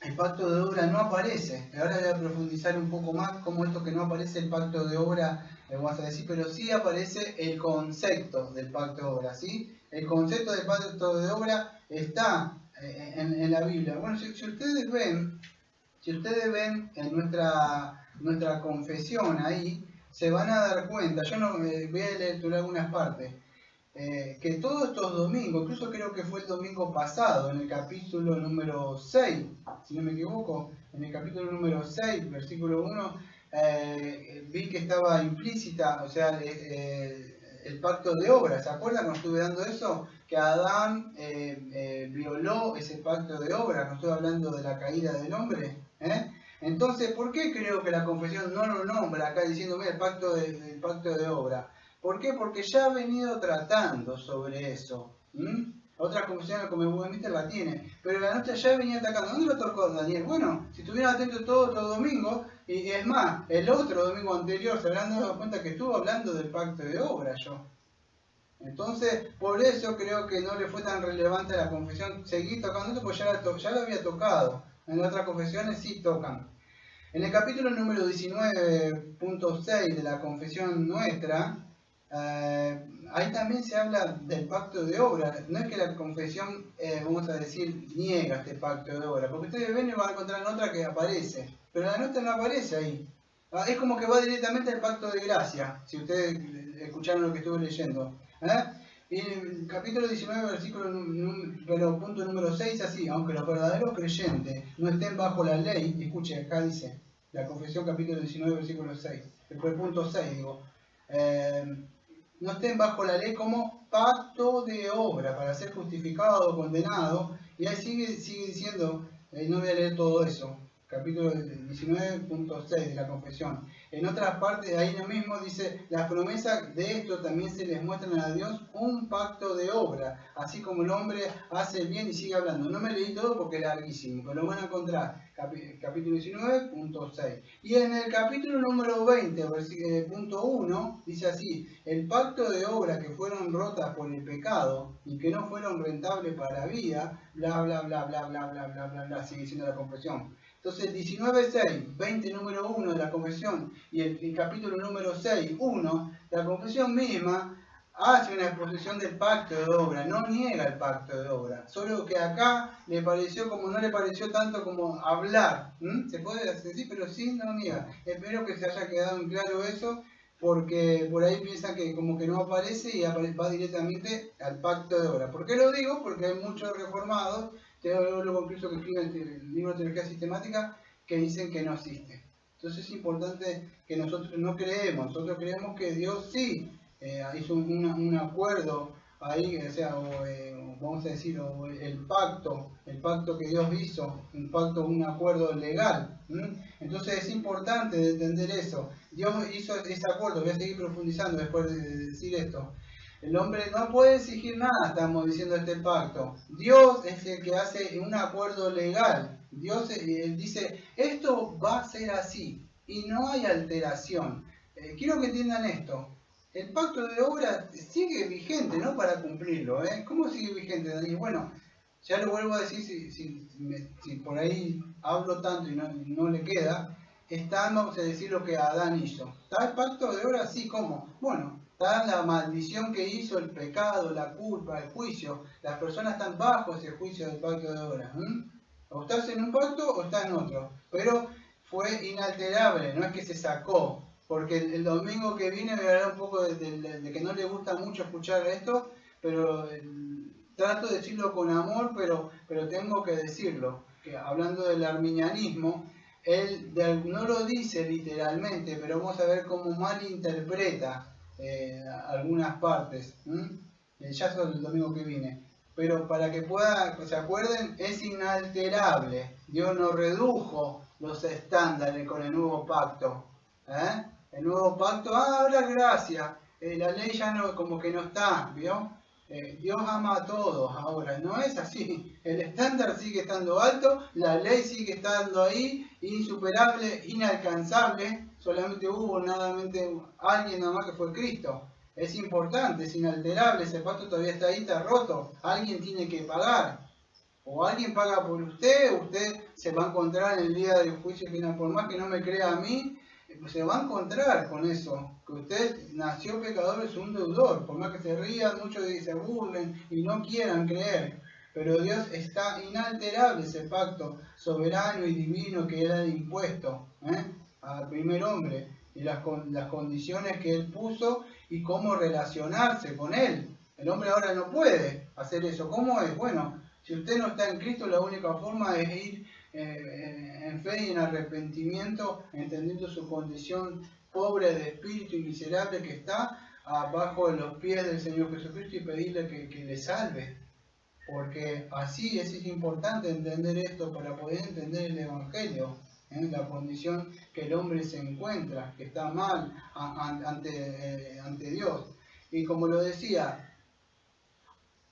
de obra no aparece. Ahora voy a profundizar un poco más cómo esto que no aparece el pacto de obra, vamos a decir, pero sí aparece el concepto del pacto de obra, ¿sí? El concepto del pacto de obra está en la Biblia. Bueno, si ustedes ven en nuestra confesión ahí, se van a dar cuenta, yo no voy a leer algunas partes, que todos estos domingos, incluso creo que fue el domingo pasado, en el capítulo número 6, si no me equivoco, en el capítulo número 6, versículo 1, vi que estaba implícita, o sea, el pacto de obra. ¿Se acuerdan cuando estuve dando eso? Que Adán violó ese pacto de obra, no estoy hablando de la caída del hombre. Entonces, ¿por qué creo que la confesión no lo nombra acá diciendo, mira, el pacto de obra? ¿Por qué? Porque ya ha venido tratando sobre eso. Otras confesiones como Westminster la tiene, pero la nuestra ya venía atacando. ¿Dónde lo tocó Daniel? Bueno, si estuvieran atentos todos los domingos, y es más, el otro domingo anterior se habrán dado cuenta que estuvo hablando del pacto de obra yo. Entonces, por eso creo que no le fue tan relevante a la confesión seguir tocando esto, porque ya lo había tocado. En otras confesiones sí tocan. En el capítulo número 19.6 de la confesión nuestra, ahí también se habla del pacto de obra. No es que la confesión, vamos a decir, niega este pacto de obra, porque ustedes ven y van a encontrar en otra que aparece, pero la nuestra no aparece ahí. Es como que va directamente al pacto de gracia, si ustedes escucharon lo que estuve leyendo. Y en el capítulo 19, punto número 6, así, aunque los verdaderos creyentes no estén bajo la ley, escuche, acá dice, la confesión capítulo 19, versículo 6, después punto 6, digo, no estén bajo la ley como pacto de obra para ser justificado o condenado, y ahí sigue diciendo, no voy a leer todo eso, capítulo 19.6 de la confesión. En otras partes, ahí lo mismo dice, las promesas de esto también se les muestran a Dios un pacto de obra, así como el hombre hace el bien y sigue hablando. No me leí todo porque es larguísimo, pero lo van a encontrar, capítulo 19.6. Y en el capítulo número 20, punto 1, dice así, el pacto de obra que fueron rotas por el pecado y que no fueron rentables para la vida, bla, bla, bla, bla, bla, bla, bla, bla, bla, sigue diciendo la confesión. Entonces, 19.6, 20 número 1 de la confesión y el capítulo número 6, 1, la confesión misma hace una exposición del pacto de obra, no niega el pacto de obra, solo que acá le pareció como no le pareció tanto como hablar, se puede decir, pero sí no niega. Espero que se haya quedado en claro eso, porque por ahí piensan que como que no aparece y va directamente al pacto de obra. ¿Por qué lo digo? Porque hay muchos reformados, teólogos incluso que escriben el libro de teología sistemática, que dicen que no existe. Entonces es importante que nosotros no creemos, nosotros creemos que Dios sí hizo un acuerdo ahí, o sea, vamos a decir, o el pacto que Dios hizo, un acuerdo legal. Entonces es importante entender eso. Dios hizo ese acuerdo, voy a seguir profundizando después de decir esto. El hombre no puede exigir nada, estamos diciendo este pacto. Dios es el que hace un acuerdo legal. Dios dice, esto va a ser así y no hay alteración. Quiero que entiendan esto. El pacto de obra sigue vigente, no para cumplirlo. ¿Cómo sigue vigente, Dani? Bueno, ya lo vuelvo a decir si por ahí hablo tanto y no le queda. Vamos a decir lo que Adán hizo. ¿Está el pacto de obra? Sí, ¿cómo? Bueno, está la maldición que hizo, el pecado, la culpa, el juicio. Las personas están bajo ese juicio del pacto de obra. O estás en un pacto o estás en otro. Pero fue inalterable, no es que se sacó. Porque el domingo que viene me hablará un poco de que no le gusta mucho escuchar esto, pero trato de decirlo con amor, pero tengo que decirlo. Que hablando del arminianismo, él no lo dice literalmente, pero vamos a ver cómo malinterpreta algunas partes. Ya es el domingo que viene. Pero para que se acuerden, es inalterable. Dios no redujo los estándares con el nuevo pacto. El nuevo pacto, ahora gracia. La ley ya no, como que no está, ¿vio? Dios ama a todos ahora, no es así. El estándar sigue estando alto, la ley sigue estando ahí, insuperable, inalcanzable. Solamente hubo alguien nada más que fue Cristo. Es importante, es inalterable, ese pacto todavía está ahí, está roto. Alguien tiene que pagar. O alguien paga por usted se va a encontrar en el día del juicio final. Por más que no me crea a mí, se va a encontrar con eso, que usted nació pecador, es un deudor, por más que se rían, muchos se burlen y no quieran creer, pero Dios está inalterable, ese pacto soberano y divino que Él ha impuesto al primer hombre, y las condiciones que Él puso y cómo relacionarse con Él. El hombre ahora no puede hacer eso. ¿Cómo es? Bueno, si usted no está en Cristo, la única forma es ir en fe y en arrepentimiento, entendiendo su condición pobre de espíritu y miserable que está abajo de los pies del Señor Jesucristo y pedirle que le salve. Porque así es importante entender esto para poder entender el Evangelio, la condición que el hombre se encuentra, que está mal ante Dios. Y como lo decía,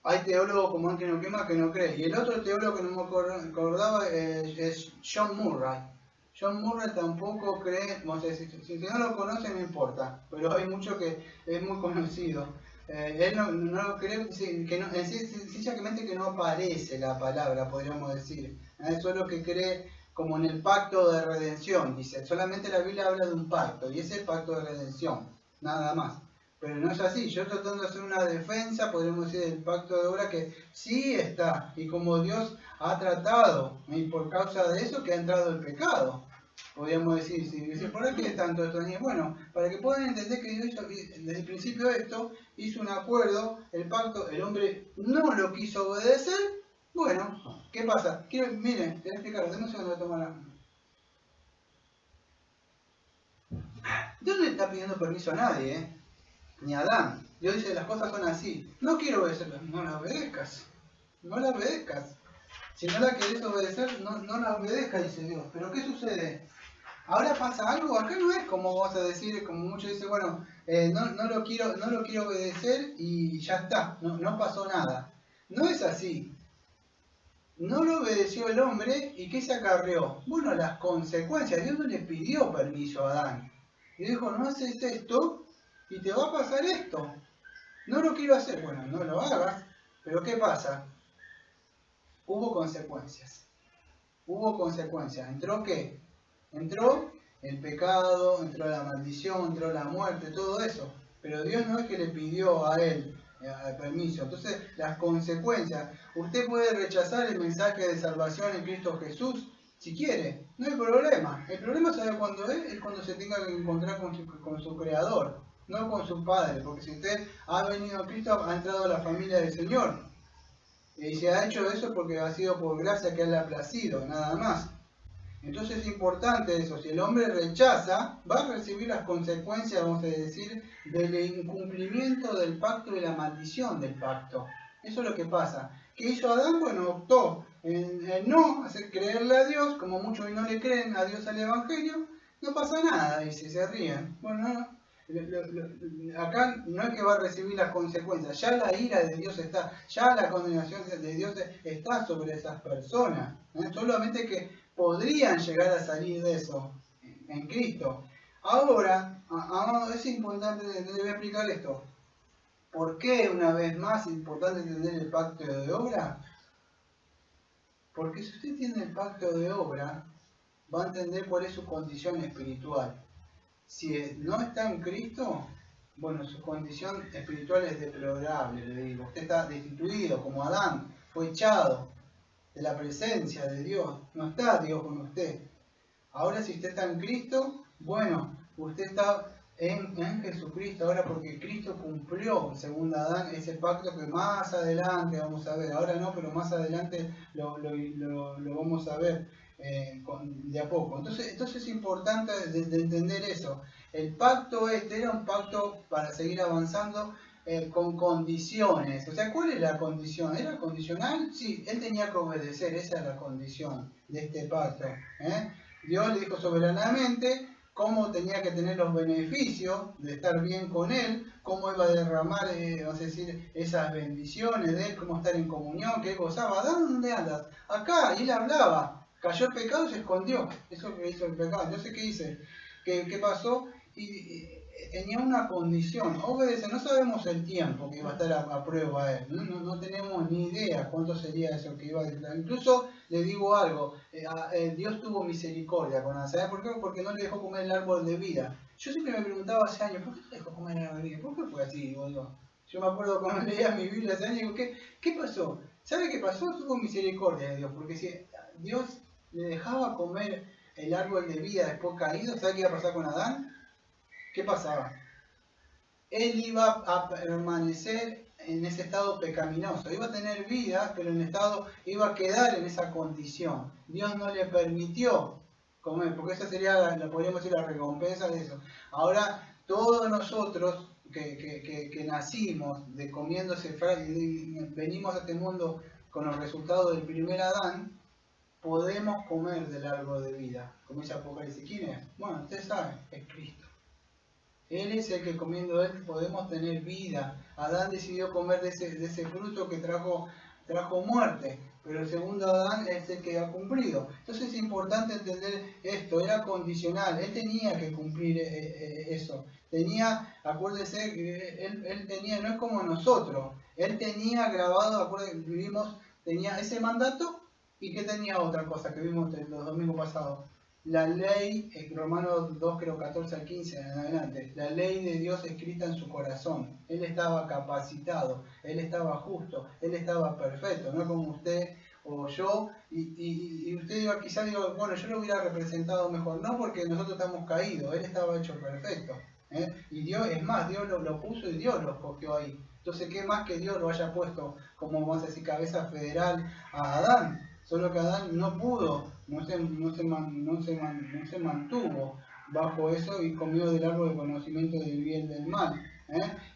hay teólogos como Anthony Quema que no cree. Y el otro teólogo que no me acordaba es John Murray. John Murray tampoco cree, si no lo conocen no importa, pero hay mucho que es muy conocido. Él no cree, sencillamente que no aparece la palabra, podríamos decir. Eso es lo que cree como en el pacto de redención. Dice, solamente la Biblia habla de un pacto, y ese es el pacto de redención, nada más. Pero no es así. Yo tratando de hacer una defensa, podríamos decir, del pacto de obra que sí está. Y como Dios ha tratado, y por causa de eso que ha entrado el pecado. Podríamos decir, ¿por qué tanto esto? Bueno, para que puedan entender que Dios hizo, desde el principio esto, hizo un acuerdo, el pacto, el hombre no lo quiso obedecer. Bueno, ¿qué pasa? Miren, te voy a explicar, déjame un segundo de tomar la... Dios no le está pidiendo permiso a nadie, ni a Adán. Dios dice, las cosas son así. No quiero obedecerlas. No las obedezcas. No las obedezcas. Si no la querés obedecer, no la obedezcas, dice Dios. Pero ¿qué sucede? Ahora pasa algo. Acá no es como vos a decir, como muchos dicen, bueno, no lo quiero obedecer y ya está. No pasó nada. No es así. No lo obedeció el hombre y ¿qué se acarreó? Bueno, las consecuencias. Dios no le pidió permiso a Adán. Y dijo, no haces esto y te va a pasar esto. No lo quiero hacer. Bueno, no lo hagas. Pero ¿qué pasa? Hubo consecuencias. Hubo consecuencias. ¿Entró qué? Entró el pecado, entró la maldición, entró la muerte, todo eso. Pero Dios no es que le pidió a él permiso. Entonces, las consecuencias. Usted puede rechazar el mensaje de salvación en Cristo Jesús si quiere. No hay problema. El problema, ¿sabe cuándo es? Es cuando se tenga que encontrar con su Creador, no con su Padre. Porque si usted ha venido a Cristo, ha entrado a la familia del Señor. Y se ha hecho eso porque ha sido por gracia que Él le ha placido, nada más. Entonces es importante eso. Si el hombre rechaza, va a recibir las consecuencias, vamos a decir, del incumplimiento del pacto y la maldición del pacto. Eso es lo que pasa. ¿Qué hizo Adán? Bueno, optó en no hacer creerle a Dios, como muchos no le creen a Dios al Evangelio, no pasa nada, dice, se ríen. Bueno, acá no es que va a recibir las consecuencias, ya la ira de Dios está, ya la condenación de Dios está sobre esas personas. Solamente que podrían llegar a salir de eso en Cristo. Ahora, es importante, le voy a explicar esto. ¿Por qué, una vez más, es importante entender el pacto de obra? Porque si usted tiene el pacto de obra, va a entender cuál es su condición espiritual. Si no está en Cristo, bueno, su condición espiritual es deplorable, le digo. Usted está destituido, como Adán, fue echado de la presencia de Dios. No está Dios con usted. Ahora si usted está en Cristo, bueno, usted está en Jesucristo ahora porque Cristo cumplió, según Adán, ese pacto que más adelante vamos a ver. Ahora no, pero más adelante lo vamos a ver de a poco. Entonces es importante de entender eso. El pacto era un pacto para seguir avanzando con condiciones. O sea, ¿cuál es la condición? ¿Era condicional? Sí, él tenía que obedecer, esa es la condición de este pacto. Dios le dijo soberanamente cómo tenía que tener los beneficios de estar bien con él, cómo iba a derramar, vamos a decir, esas bendiciones de él, cómo estar en comunión, que él gozaba. ¿Dónde andas? Acá, y él hablaba. Cayó el pecado y se escondió. Eso que hizo el pecado. Entonces, ¿qué dice? ¿Qué pasó? Y tenía una condición. Obedece, no sabemos el tiempo que iba a estar a prueba él. No tenemos ni idea cuánto sería eso que iba a estar. Incluso le digo algo. Dios tuvo misericordia con Adán. ¿Sabes por qué? Porque no le dejó comer el árbol de vida. Yo siempre me preguntaba hace años, ¿por qué no le dejó comer el árbol de vida? ¿Por qué fue así, boludo? Yo me acuerdo cuando leía mi Biblia hace años, digo, ¿qué pasó? ¿Sabe qué pasó? Tuvo misericordia de Dios. Porque si Dios le dejaba comer el árbol de vida después caído, ¿sabe qué iba a pasar con Adán? ¿Qué pasaba? Él iba a permanecer en ese estado pecaminoso, iba a tener vida, pero en estado iba a quedar en esa condición. Dios no le permitió comer, porque esa sería, podríamos decir, la recompensa de eso. Ahora, todos nosotros que nacimos de comiendo ese venimos a este mundo con los resultados del primer Adán, podemos comer del árbol de vida. Como dice Apocalipsis. ¿Quién es? Bueno, ustedes saben, es Cristo. Él es el que comiendo él podemos tener vida. Adán decidió comer de ese fruto que trajo muerte, pero el segundo Adán es el que ha cumplido. Entonces es importante entender esto, era condicional, él tenía que cumplir eso. Acuérdese que él tenía, no es como nosotros, él tenía grabado, acuérdense, tenía ese mandato y que tenía otra cosa que vimos los domingos pasados. La ley, Romanos 2, creo 14 al 15 en adelante, la ley de Dios escrita en su corazón. Él estaba capacitado, él estaba justo, él estaba perfecto, no como usted o yo, y usted quizás diga, bueno, yo lo hubiera representado mejor, no porque nosotros estamos caídos, él estaba hecho perfecto. Y Dios, es más, Dios lo puso y Dios lo escogió ahí. Entonces, ¿qué más que Dios lo haya puesto como, vamos a decir, cabeza federal a Adán? Solo que Adán no pudo, no se mantuvo bajo eso y comió del árbol del conocimiento del bien y del mal.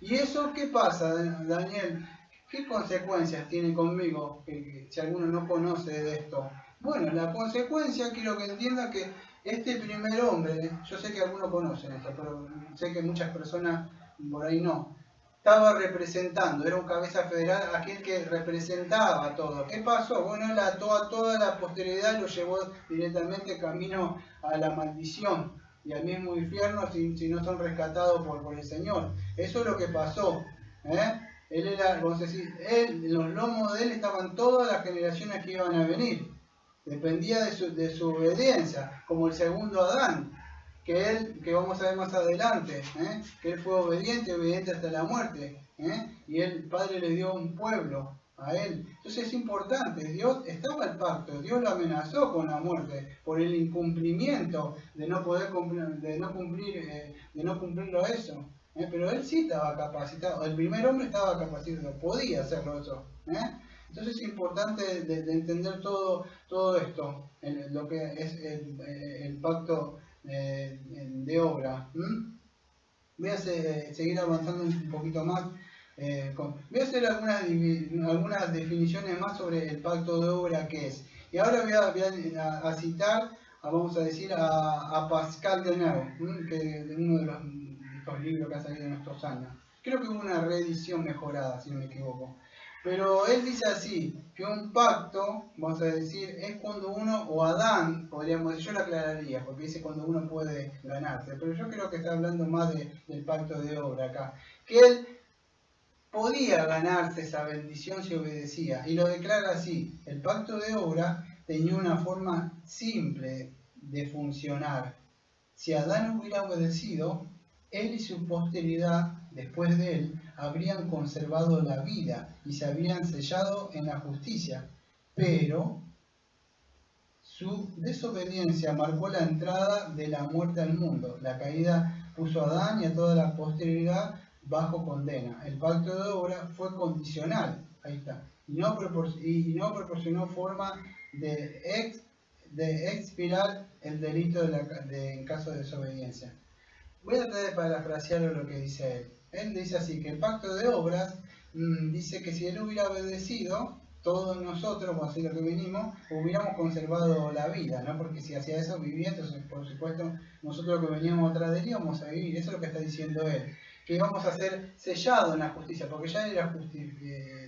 ¿Y eso qué pasa, Daniel? ¿Qué consecuencias tiene conmigo si alguno no conoce de esto? Bueno, la consecuencia, quiero que entienda que este primer hombre, yo sé que algunos conocen esto, pero sé que muchas personas por ahí no, estaba representando, era un cabeza federal, aquel que representaba todo. ¿Qué pasó? Bueno, él ató a toda la posteridad y lo llevó directamente camino a la maldición y al mismo infierno si no son rescatados por el Señor. Eso es lo que pasó. Él era, vamos a decir, en los lomos de él estaban todas las generaciones que iban a venir. Dependía de su obediencia, como el segundo Adán. Que vamos a ver más adelante, que él fue obediente hasta la muerte, y el Padre le dio un pueblo a él. Entonces es importante, Dios estaba el pacto, Dios lo amenazó con la muerte por el incumplimiento de no poder cumplirlo eso, pero él sí estaba capacitado, el primer hombre estaba capacitado, podía hacerlo eso, Entonces es importante de entender todo esto, lo que es el pacto de obra. Voy a seguir avanzando un poquito más. Voy a hacer algunas definiciones más sobre el pacto de obra que es. Y ahora voy a citar, vamos a decir, a Pascal Deneuve, que de uno de los libros que ha salido en estos años. Creo que hubo una reedición mejorada, si no me equivoco. Pero él dice así, que un pacto, vamos a decir, es cuando uno, o Adán, podríamos decir, yo lo aclararía, porque dice cuando uno puede ganarse, pero yo creo que está hablando más del pacto de obra acá, que él podía ganarse esa bendición si obedecía, y lo declara así, el pacto de obra tenía una forma simple de funcionar. Si Adán hubiera obedecido, él y su posteridad, después de él, habrían conservado la vida y se habrían sellado en la justicia. Pero su desobediencia marcó la entrada de la muerte al mundo. La caída puso a Adán y a toda la posteridad bajo condena. El pacto de obra fue condicional, ahí está, y no proporcionó forma de expirar el delito en caso de desobediencia. Voy a tratar de parafrasear lo que dice él. Él dice así, que el pacto de obras dice que si él hubiera obedecido, todos nosotros, como así lo que venimos, hubiéramos conservado la vida, ¿no? Porque si hacía eso vivía, entonces por supuesto nosotros que veníamos atrás de él íbamos a vivir. Eso es lo que está diciendo él. Que íbamos a ser sellados en la justicia, porque ya era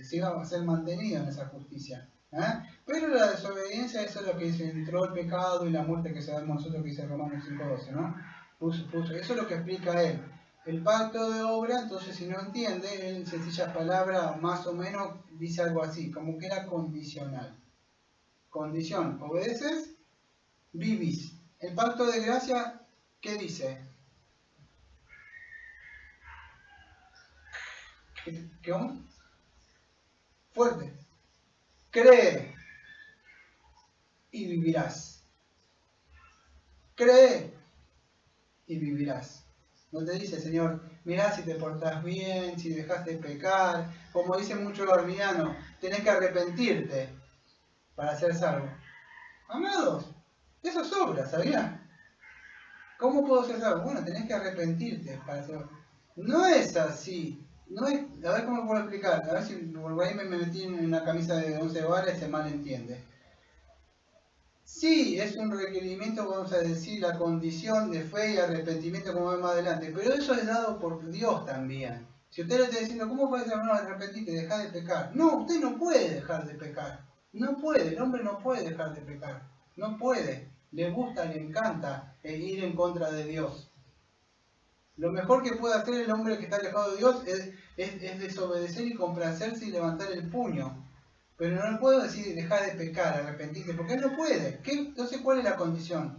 se iba a ser mantenido en esa justicia. Pero la desobediencia, eso es lo que entró el pecado y la muerte que sabemos nosotros, que dice Romanos 5:12, ¿no? Eso es lo que explica él. El pacto de obra, entonces si no entiende, en sencillas palabras, más o menos dice algo así, como que era condicional. Condición, obedeces, vivís. El pacto de gracia, ¿qué dice? ¿Qué onda? Fuerte. Cree y vivirás. Cree y vivirás. No te dice, Señor, mirá si te portás bien, si dejaste de pecar. Como dicen muchos los arminianos, tenés que arrepentirte para ser salvo. Amados, eso sobra, ¿sabías? ¿Cómo puedo ser salvo? Bueno, tenés que arrepentirte para ser salvo. No es así. No es, a ver cómo puedo explicar. A ver si por ahí me metí en una camisa de 11 varas y se malentiende. Sí, es un requerimiento, vamos a decir, la condición de fe y arrepentimiento como vemos más adelante, pero eso es dado por Dios también. Si usted le está diciendo, ¿cómo puede ser no arrepentirte y dejar de pecar? No, usted no puede dejar de pecar. No puede, el hombre no puede dejar de pecar. No puede. Le gusta, le encanta ir en contra de Dios. Lo mejor que puede hacer el hombre que está alejado de Dios es desobedecer y complacerse y levantar el puño. Pero no puedo decir dejar de pecar, arrepentirte, porque él no puede. Entonces, ¿cuál es la condición?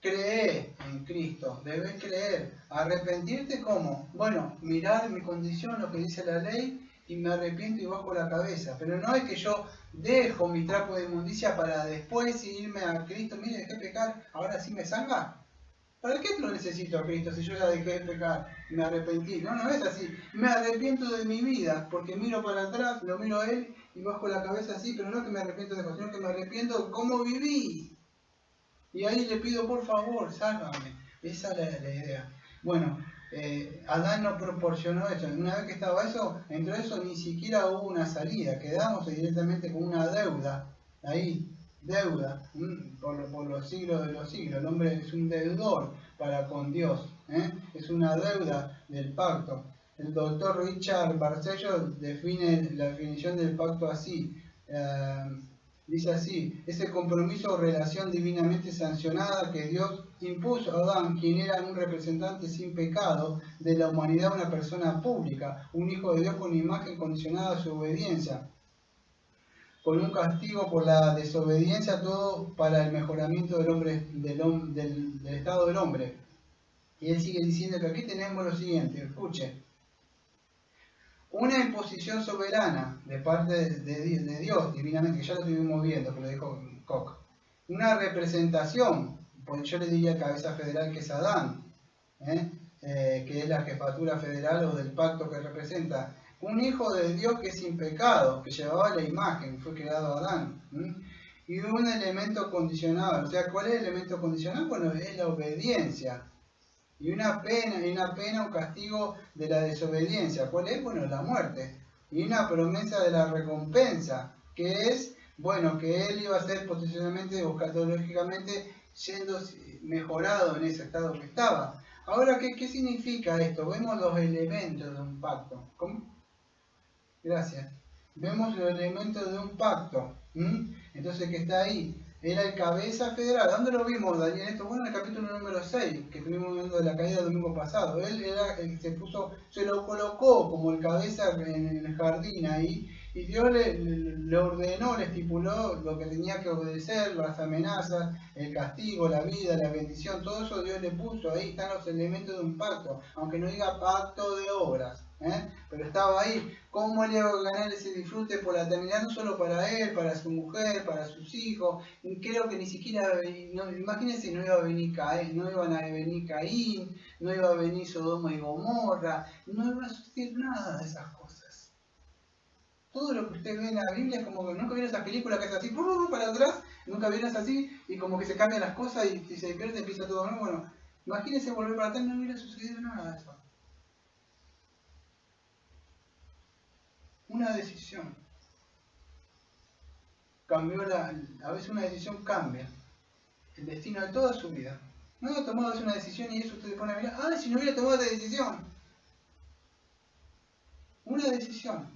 Cree en Cristo, debes creer. ¿Arrepentirte cómo? Bueno, mirar mi condición, lo que dice la ley, y me arrepiento y bajo la cabeza. Pero no es que yo dejo mi trapo de inmundicia para después irme a Cristo. Mire, dejé pecar, ahora sí me salga. ¿Para qué lo necesito a Cristo si yo ya dejé de pecar y me arrepentí? No, no es así. Me arrepiento de mi vida, porque miro para atrás, lo miro a Él y bajo la cabeza así, pero no que me arrepiento de cosas, sino que me arrepiento de cómo viví. Y ahí le pido, por favor, sálvame. Esa es la idea. Bueno, Adán no proporcionó eso. Una vez que estaba eso, entre eso ni siquiera hubo una salida. Quedamos directamente con una deuda ahí. Deuda por los siglos de los siglos. El hombre es un deudor para con Dios. Es una deuda del pacto. El doctor Richard Barcello define la definición del pacto así. Dice así: ese compromiso o relación divinamente sancionada que Dios impuso a Adán, quien era un representante sin pecado de la humanidad, una persona pública, un hijo de Dios con imagen condicionada a su obediencia, con un castigo por la desobediencia, todo para el mejoramiento del hombre, del estado del hombre. Y él sigue diciendo que aquí tenemos lo siguiente, escuche: una imposición soberana de parte de Dios divinamente, que ya lo estuvimos viendo, que lo dijo Koch. Una representación, pues yo le diría cabeza federal, que es Adán, que es la jefatura federal o del pacto que representa un hijo de Dios que es sin pecado, que llevaba la imagen, fue creado Adán. Y un elemento condicionado. O sea, ¿cuál es el elemento condicionado? Bueno, es la obediencia. Y una pena, un castigo de la desobediencia. ¿Cuál es? Bueno, la muerte. Y una promesa de la recompensa, que es, bueno, que él iba a ser potencialmente o escatológicamente siendo mejorado en ese estado que estaba. Ahora, ¿qué significa esto? Vemos los elementos de un pacto. ¿Cómo? Gracias. Vemos los elementos de un pacto. Entonces, ¿qué está ahí? Era el cabeza federal. ¿Dónde lo vimos, Daniel? Esto, bueno, en el capítulo número 6, que estuvimos viendo de la caída del domingo pasado. Él era el que se lo colocó como el cabeza en el jardín ahí, y Dios le ordenó, le estipuló lo que tenía que obedecer, las amenazas, el castigo, la vida, la bendición, todo eso Dios le puso. Ahí están los elementos de un pacto, aunque no diga pacto de obras. Pero estaba ahí. ¿Cómo le iba a ganar ese disfrute por la eternidad? No solo para él, para su mujer, para sus hijos. Creo que ni siquiera, imagínense, no iba a venir Caín, no iban a venir Caín, no iba a venir Sodoma y Gomorra, no iba a suceder nada de esas cosas. Todo lo que usted ve en la Biblia es como que nunca vieron esas películas que es así, para atrás, nunca vieron así, y como que se cambian las cosas y si se despierta empieza todo nuevo. Bueno, imagínense volver para atrás, no hubiera sucedido nada de eso. Una decisión cambió a veces una decisión cambia el destino de toda su vida. No ha tomado una decisión y eso usted se pone a mirar, si no hubiera tomado esta decisión. Una decisión.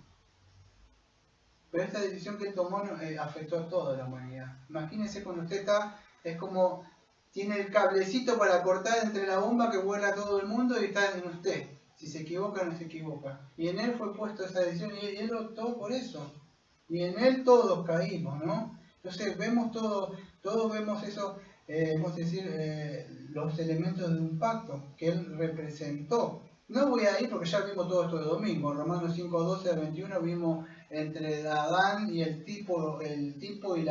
Pero esta decisión que él tomó afectó a toda la humanidad. Imagínese cuando usted está, es como tiene el cablecito para cortar entre la bomba que vuela a todo el mundo y está en usted. Si se equivoca o no se equivoca. Y en él fue puesto esa decisión y él optó por eso. Y en él todos caímos, ¿no? Entonces vemos todos vemos eso, vamos a decir, los elementos de un pacto que él representó. No voy a ir porque ya vimos todo esto de domingo. En Romanos 5, 12 al 21 vimos entre Adán y el tipo y el tipo y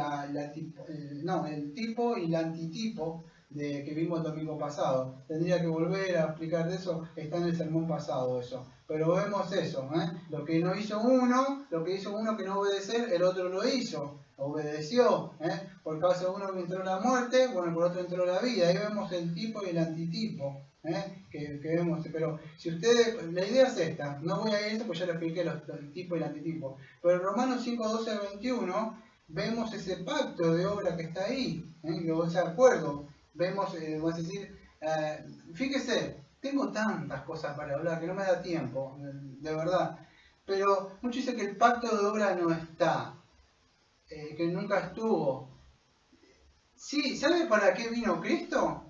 el antitipo que vimos el domingo pasado. Tendría que volver a explicar de eso, está en el sermón pasado eso. Pero vemos eso, lo que no hizo uno, lo que hizo uno que no obedecer, el otro lo hizo, obedeció. Por causa de uno entró la muerte, bueno, por otro entró la vida. Ahí vemos el tipo y el antitipo. Que vemos, pero si ustedes, la idea es esta, no voy a ir a eso porque ya lo expliqué, el tipo y el antitipo, pero en Romanos 5, 12 al 21 vemos ese pacto de obra que está ahí, ese acuerdo, vemos, vamos a decir, fíjese, tengo tantas cosas para hablar que no me da tiempo, de verdad, pero muchos dicen que el pacto de obra no está, que nunca estuvo. Sí, ¿sabe para qué vino Cristo?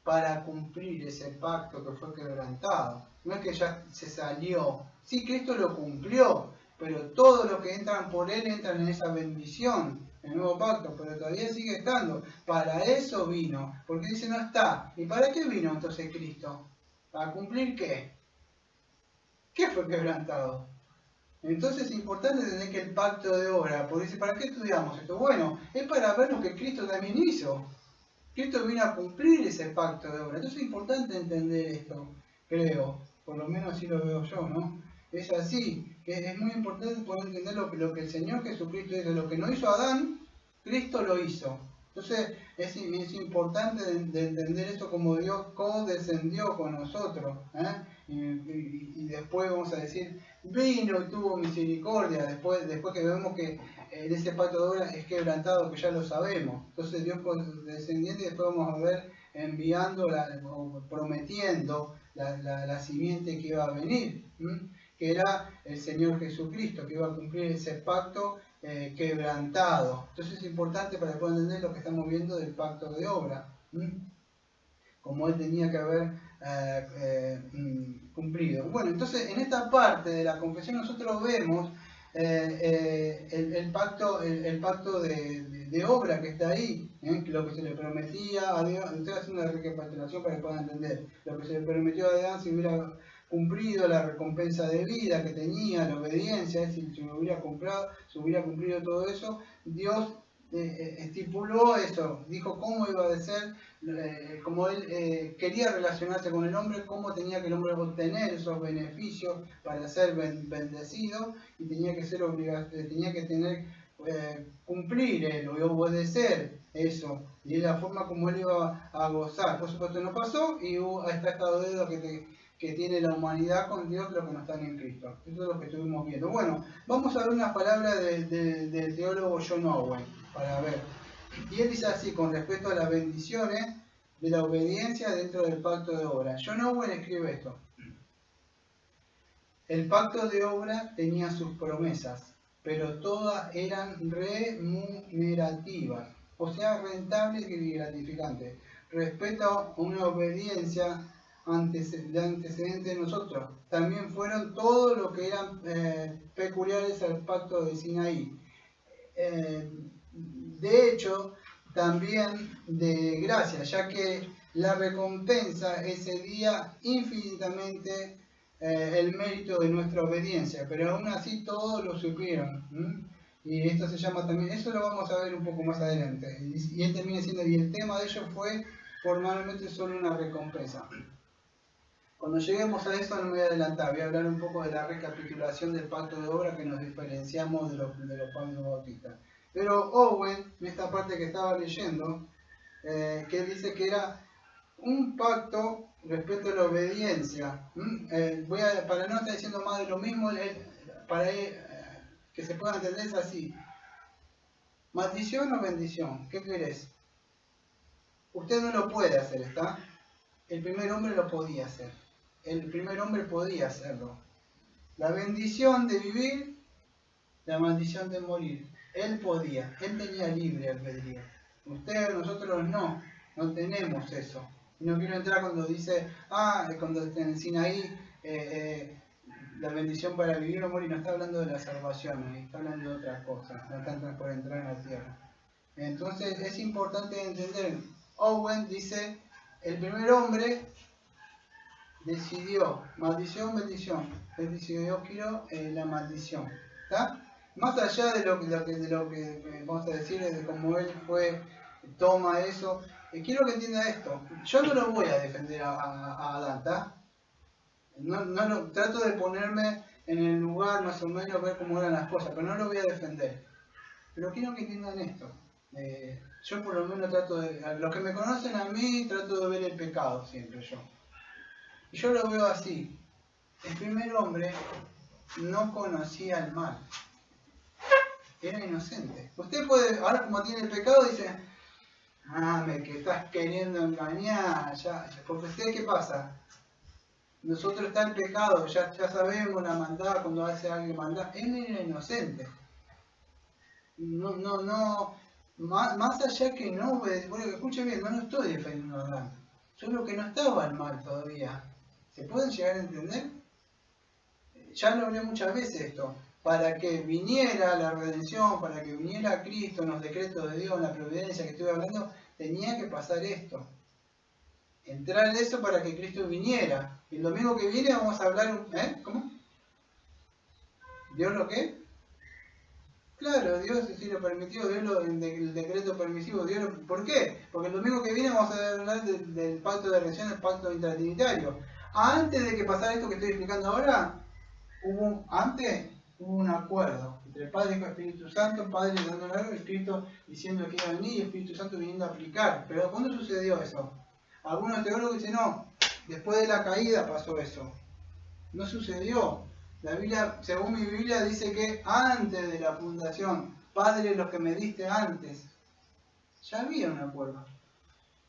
Para cumplir ese pacto que fue quebrantado. No es que ya se salió. Sí, Cristo lo cumplió, pero todos los que entran por Él entran en esa bendición, el nuevo pacto, pero todavía sigue estando. Para eso vino, porque dice no está. ¿Y para qué vino entonces Cristo? ¿Para cumplir qué? ¿Qué fue quebrantado? Entonces es importante entender que el pacto de obra, porque dice, ¿para qué estudiamos esto? Bueno, es para ver lo que Cristo también hizo. Cristo vino a cumplir ese pacto de obra. Entonces es importante entender esto, creo, por lo menos así lo veo yo, ¿no? Es así, que es muy importante poder entender lo que el Señor Jesucristo hizo. Lo que no hizo Adán, Cristo lo hizo. Entonces es importante de entender esto como Dios condescendió con nosotros. Y después vamos a decir, vino y tuvo misericordia, después que vemos que en ese pacto de obra es quebrantado, que ya lo sabemos. Entonces Dios condescendiente y después vamos a ver enviando, o prometiendo la simiente que iba a venir, que era el Señor Jesucristo, que iba a cumplir ese pacto quebrantado. Entonces es importante para poder entender lo que estamos viendo del pacto de obra, como él tenía que haber cumplido. Bueno, entonces en esta parte de la confesión nosotros vemos el pacto de obra que está ahí, lo que se le prometía a Dios. Estoy haciendo una recapitulación para que puedan entender. Lo que se le prometió a Adán si hubiera cumplido la recompensa de vida que tenía, la obediencia, si hubiera cumplido todo eso, Dios estipuló eso, dijo cómo iba a ser, como él quería relacionarse con el hombre, cómo tenía que el hombre obtener esos beneficios para ser bendecido, y tenía que ser tenía que tener, cumplir él, o obedecer eso, y es la forma como él iba a gozar. Por supuesto no pasó, y está esta deuda que tiene la humanidad con Dios, los que no están en Cristo. Eso es lo que estuvimos viendo. Bueno, vamos a ver unas palabras del teólogo John Owen, para ver. Y él dice así, con respecto a las bendiciones de la obediencia dentro del pacto de obra. John Owen escribe esto: el pacto de obra tenía sus promesas, pero todas eran remunerativas, o sea, rentables y gratificantes, respecto a una obediencia de antecedente de nosotros. También fueron todo lo que eran peculiares al pacto de Sinaí. De hecho, también de gracia, ya que la recompensa excedía infinitamente el mérito de nuestra obediencia, pero aún así todos lo supieron. Y esto se llama también, eso lo vamos a ver un poco más adelante. Y él termina diciendo, y el tema de ello fue formalmente solo una recompensa. Cuando lleguemos a eso no me voy a adelantar, voy a hablar un poco de la recapitulación del pacto de obra que nos diferenciamos de los pactos bautistas. Pero Owen, en esta parte que estaba leyendo, que dice que era un pacto respecto a la obediencia. Para no estar diciendo más de lo mismo, para que se pueda entender es así. ¿Maldición o bendición? ¿Qué querés? Usted no lo puede hacer, ¿está? El primer hombre lo podía hacer. El primer hombre podía hacerlo. La bendición de vivir, la maldición de morir. Él podía, él tenía libre albedrío. Ustedes, nosotros no tenemos eso. Y no quiero entrar cuando dice, cuando en Sinaí, la bendición para vivir o morir, no está hablando de la salvación, está hablando de otra cosa, no está por entrar en la tierra. Entonces es importante entender, Owen dice, el primer hombre decidió, maldición, bendición, él decidió, quiero la maldición, ¿está? Más allá de lo que vamos a decir, de cómo él toma eso, quiero que entienda esto, yo no lo voy a defender a Adán, ¿está? Trato de ponerme en el lugar, más o menos, ver cómo eran las cosas, pero no lo voy a defender. Pero quiero que entiendan esto. Yo por lo menos a los que me conocen a mí, trato de ver el pecado siempre yo. Y yo lo veo así. El primer hombre no conocía el mal. Era inocente. Usted puede, ahora como tiene el pecado, dice, me que estás queriendo engañar, ya. Porque usted, ¿qué pasa? Nosotros está el pecado, ya sabemos la maldad cuando hace alguien maldad. Él era inocente. Más allá que no, bueno, escuche bien, no estoy defendiendo a Adán. Solo que no estaba el mal todavía. ¿Se pueden llegar a entender? Ya lo hablé muchas veces esto. Para que viniera la redención, para que viniera Cristo en los decretos de Dios, en la providencia que estoy hablando, tenía que pasar esto. Entrar en eso para que Cristo viniera. Y el domingo que viene vamos a hablar... ¿Cómo? ¿Dios lo qué? Claro, Dios sí lo permitió, el decreto permisivo. ¿Por qué? Porque el domingo que viene vamos a hablar del pacto de redención, el pacto intratrinitario. Antes de que pasara esto que estoy explicando ahora, hubo un acuerdo entre el Padre y el Espíritu Santo, Padre dando algo, el Cristo diciendo que iba a venir y el Espíritu Santo viniendo a aplicar. Pero ¿cuándo sucedió eso? Algunos teólogos dicen, no, después de la caída pasó eso. No sucedió. La Biblia, según mi Biblia, dice que antes de la fundación, Padre, lo que me diste antes, ya había un acuerdo.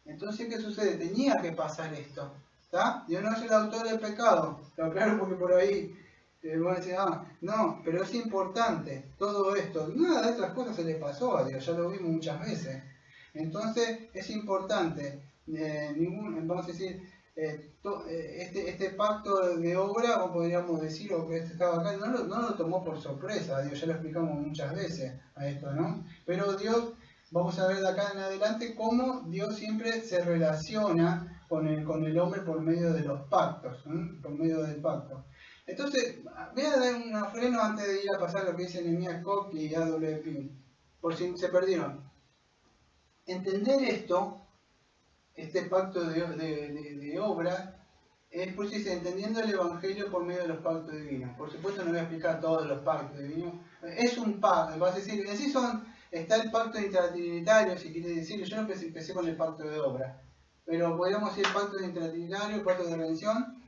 Entonces, ¿qué sucede? Tenía que pasar esto. ¿Está? Dios no es el autor del pecado. Lo aclaro porque por ahí van a decir, no, pero es importante todo esto. Nada de estas cosas se le pasó a Dios, ya lo vimos muchas veces. Entonces, es importante. Vamos a decir, este pacto de obra, o podríamos decir, o que estaba acá, no lo tomó por sorpresa, Dios, ya lo explicamos muchas veces a esto, ¿no? Pero Dios, vamos a ver de acá en adelante cómo Dios siempre se relaciona con el hombre por medio de los pactos, por medio del pacto. Entonces, voy a dar un freno antes de ir a pasar lo que dice Nehemías Koch y A.W. Pink, por si se perdieron. entender esto, este pacto de obra, es pues dice, entendiendo el Evangelio por medio de los pactos divinos. Por supuesto no voy a explicar todos los pactos divinos. Es un pacto, vas a decir, así está el pacto intratrinitario, si quieres decir, yo no empecé con el pacto de obra, pero podríamos decir el pacto intratrinitario, el pacto de redención,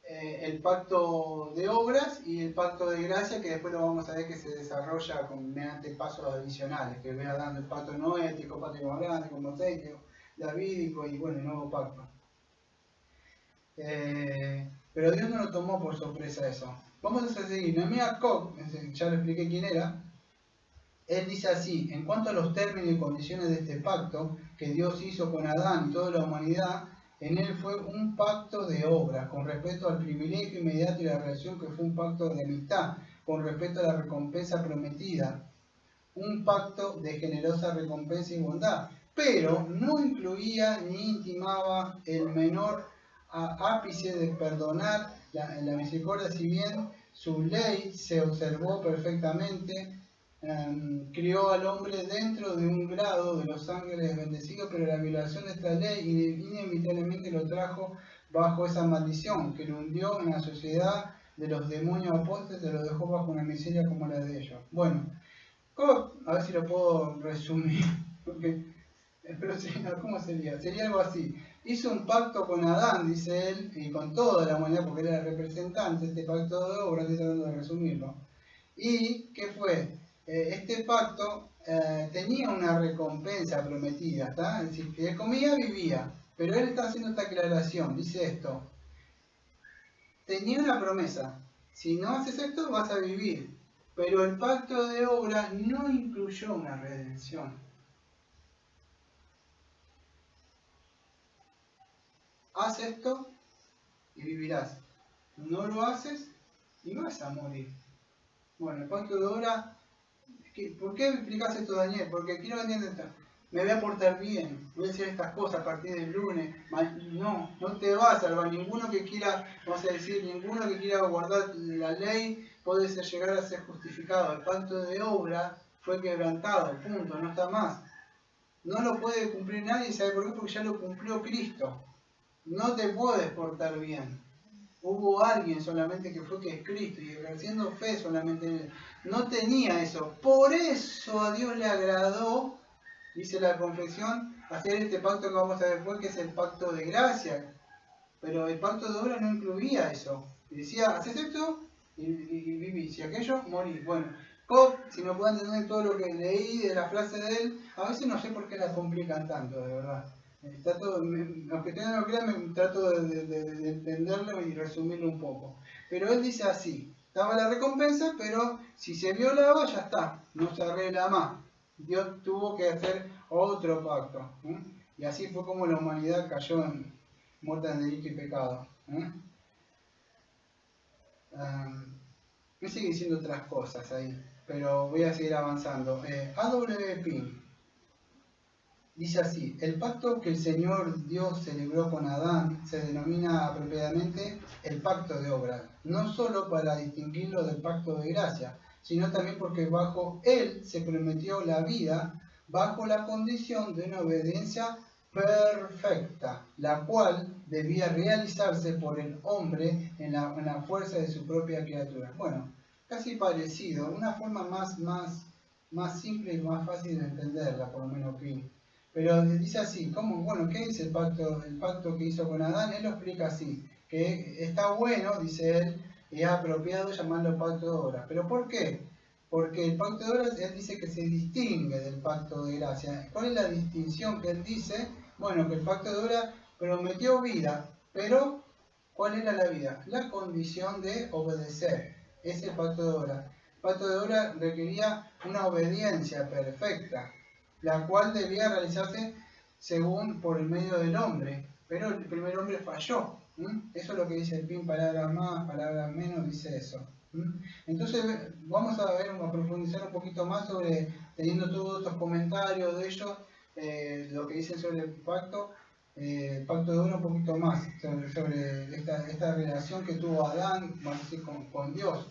el pacto de obras y el pacto de gracia, que después lo vamos a ver que se desarrolla mediante pasos adicionales, que vea dando el pacto noético, pacto más grande, con mosaico, davídico y bueno, el nuevo pacto. Pero Dios no lo tomó por sorpresa eso. Vamos a seguir. Nehemías Koch, ya lo expliqué quién era. Él dice así: en cuanto a los términos y condiciones de este pacto que Dios hizo con Adán y toda la humanidad, en él fue un pacto de obras, con respecto al privilegio inmediato y la relación, que fue un pacto de amistad, con respecto a la recompensa prometida, un pacto de generosa recompensa y bondad, pero no incluía ni intimaba el menor ápice de perdonar la misericordia, si bien su ley se observó perfectamente. Crió al hombre dentro de un grado de los ángeles bendecidos, pero la violación de esta ley inevitablemente lo trajo bajo esa maldición, que lo hundió en la sociedad de los demonios apóstoles, y lo dejó bajo una miseria como la de ellos. Bueno, a ver si lo puedo resumir, porque, pero ¿cómo sería? Sería algo así. Hizo un pacto con Adán, dice él, y con toda la humanidad, porque era el representante, este pacto de obra, estoy tratando de resumirlo. ¿Y qué fue? Este pacto tenía una recompensa prometida, ¿está? Es decir, que comía, vivía. Pero él está haciendo esta aclaración, dice esto. Tenía una promesa: si no haces esto, vas a vivir. Pero el pacto de obra no incluyó una redención. Haz esto y vivirás. No lo haces y vas a morir. Bueno, el pacto de obra... ¿Por qué explicas esto, Daniel? Porque quiero que entiendas, me voy a portar bien, voy a hacer estas cosas a partir del lunes. No te va a salvar. Ninguno que quiera, vamos a decir, ninguno que quiera guardar la ley puede llegar a ser justificado. El pacto de obra fue quebrantado, punto, no está más. No lo puede cumplir nadie, ¿sabe por qué? Porque ya lo cumplió Cristo. No te puedes portar bien. Hubo alguien solamente que es Cristo, y ejerciendo fe solamente en él. No tenía eso. Por eso a Dios le agradó, dice la confesión, hacer este pacto que vamos a ver después, que es el pacto de gracia. Pero el pacto de obra no incluía eso. Y decía, haces esto y vivís, y aquello, morís. Bueno, Koch, si no puedo entender todo lo que leí de la frase de él, a veces no sé por qué la complican tanto, de verdad. Aunque ustedes no lo crean, trato de entenderlo y resumirlo un poco. Pero él dice así: daba la recompensa, pero si se violaba, ya está, no se arregla más. Dios tuvo que hacer otro pacto. Y así fue como la humanidad cayó muerta en delito y pecado. Me sigue diciendo otras cosas ahí, pero voy a seguir avanzando. A.W. Pink dice así: el pacto que el Señor Dios celebró con Adán se denomina apropiadamente el pacto de obra, no solo para distinguirlo del pacto de gracia, sino también porque bajo él se prometió la vida bajo la condición de una obediencia perfecta, la cual debía realizarse por el hombre en la fuerza de su propia criatura. Bueno, casi parecido, una forma más simple y más fácil de entenderla, por lo menos Pink. Pero dice así: ¿cómo? Bueno, ¿qué es el pacto que hizo con Adán? Él lo explica así, que está bueno, dice él, y es apropiado llamarlo pacto de obras. ¿Pero por qué? Porque el pacto de obras, él dice que se distingue del pacto de gracia. ¿Cuál es la distinción que él dice? Bueno, que el pacto de obras prometió vida, pero ¿cuál era la vida? La condición de obedecer. Es el pacto de obras. El pacto de obras requería una obediencia perfecta, la cual debía realizarse según por el medio del hombre, pero el primer hombre falló. Eso es lo que dice el PIN, palabras más, palabras menos, dice eso. Entonces vamos a profundizar un poquito más sobre, teniendo todos estos comentarios de ellos, lo que dicen sobre el pacto de obra, un poquito más, sobre esta relación que tuvo Adán, vamos a decir, con Dios.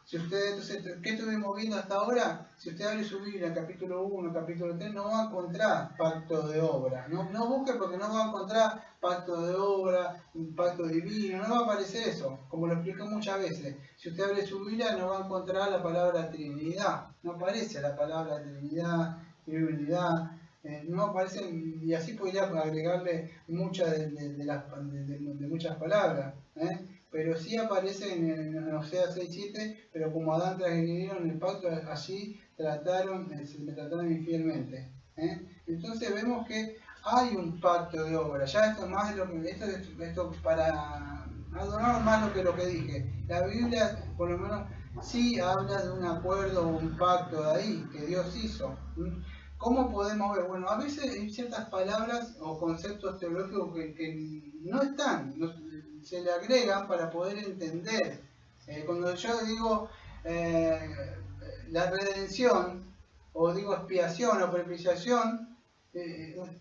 Entonces, ¿qué estuvimos viendo hasta ahora? Si usted abre su Biblia, capítulo 1, capítulo 3, no va a encontrar pacto de obra. No busque porque no va a encontrar pacto de obra, un pacto divino, no va a aparecer eso, como lo expliqué muchas veces. Si usted abre su Biblia, no va a encontrar la palabra Trinidad. No aparece la palabra Trinidad, Divinidad. No aparecen, y así podría agregarle muchas de muchas palabras. Pero sí aparece en Oseas 6:7, pero como Adán transgredieron el pacto, allí se me trataron infielmente. Entonces vemos que hay un pacto de obra. Ya esto es más de lo que esto para adorar más lo que dije. La Biblia, por lo menos, sí habla de un acuerdo o un pacto de ahí que Dios hizo. ¿Cómo podemos ver? Bueno, a veces hay ciertas palabras o conceptos teológicos que no están, se le agregan para poder entender. Cuando yo digo la redención, o digo expiación o propiciación,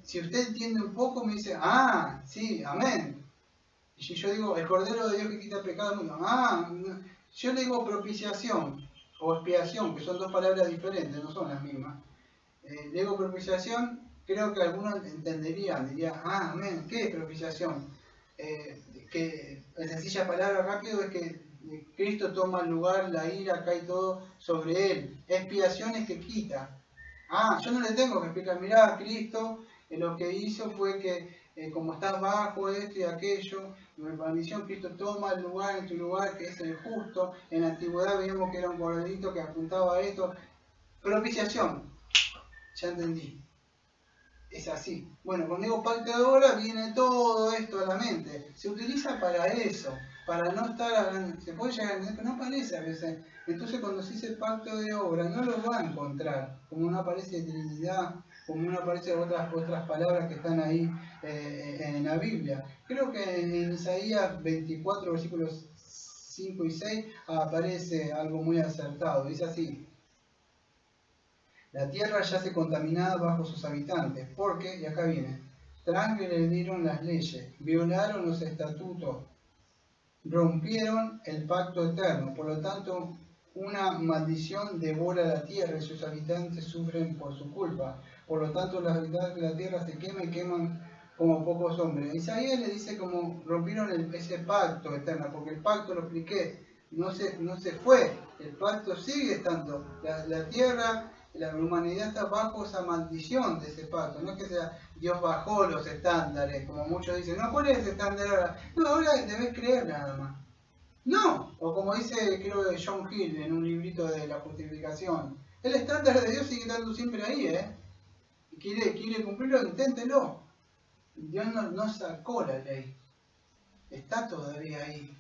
si usted entiende un poco me dice, ah, sí, amén. Y si yo digo el Cordero de Dios que quita el pecado del mundo, yo le digo propiciación o expiación, que son dos palabras diferentes, no son las mismas. Le digo propiciación, creo que algunos entenderían, dirían, amén, ¿qué es propiciación? Que en sencilla palabra rápido es que Cristo toma el lugar, la ira cae todo sobre él. Expiación es que quita. Yo no le tengo que explicar, mirá, Cristo lo que hizo fue que como estás bajo esto y aquello, en maldición, Cristo toma el lugar en tu lugar, que es el justo. En la antigüedad veíamos que era un corderito que apuntaba a esto. Propiciación, ya entendí. Es así. Bueno, cuando digo pacto de obra viene todo esto a la mente. Se utiliza para eso, para no estar hablando. Se puede llegar a entender, pero no aparece a veces. Entonces cuando se dice pacto de obra no lo va a encontrar. Como no aparece Trinidad, como no aparecen otras palabras que están ahí en la Biblia. Creo que en Isaías 24, versículos 5 y 6 aparece algo muy acertado. Dice así: la tierra yace contaminada bajo sus habitantes, porque, y acá viene, transgredieron las leyes, violaron los estatutos, rompieron el pacto eterno. Por lo tanto, una maldición devora la tierra y sus habitantes sufren por su culpa. Por lo tanto, los habitantes de la tierra se queman y queman como pocos hombres. Isaías le dice como rompieron ese pacto eterno, porque el pacto, lo expliqué, no se fue, el pacto sigue estando. La tierra, la humanidad está bajo esa maldición de ese pacto. No es que sea Dios bajó los estándares, como muchos dicen, no, ¿cuál es ese estándar ahora? No, ahora debes creer nada más. No, o como dice, creo, de John Hill en un librito de la justificación, el estándar de Dios sigue estando siempre ahí, quiere cumplirlo, inténtelo. Dios no sacó la ley, está todavía ahí.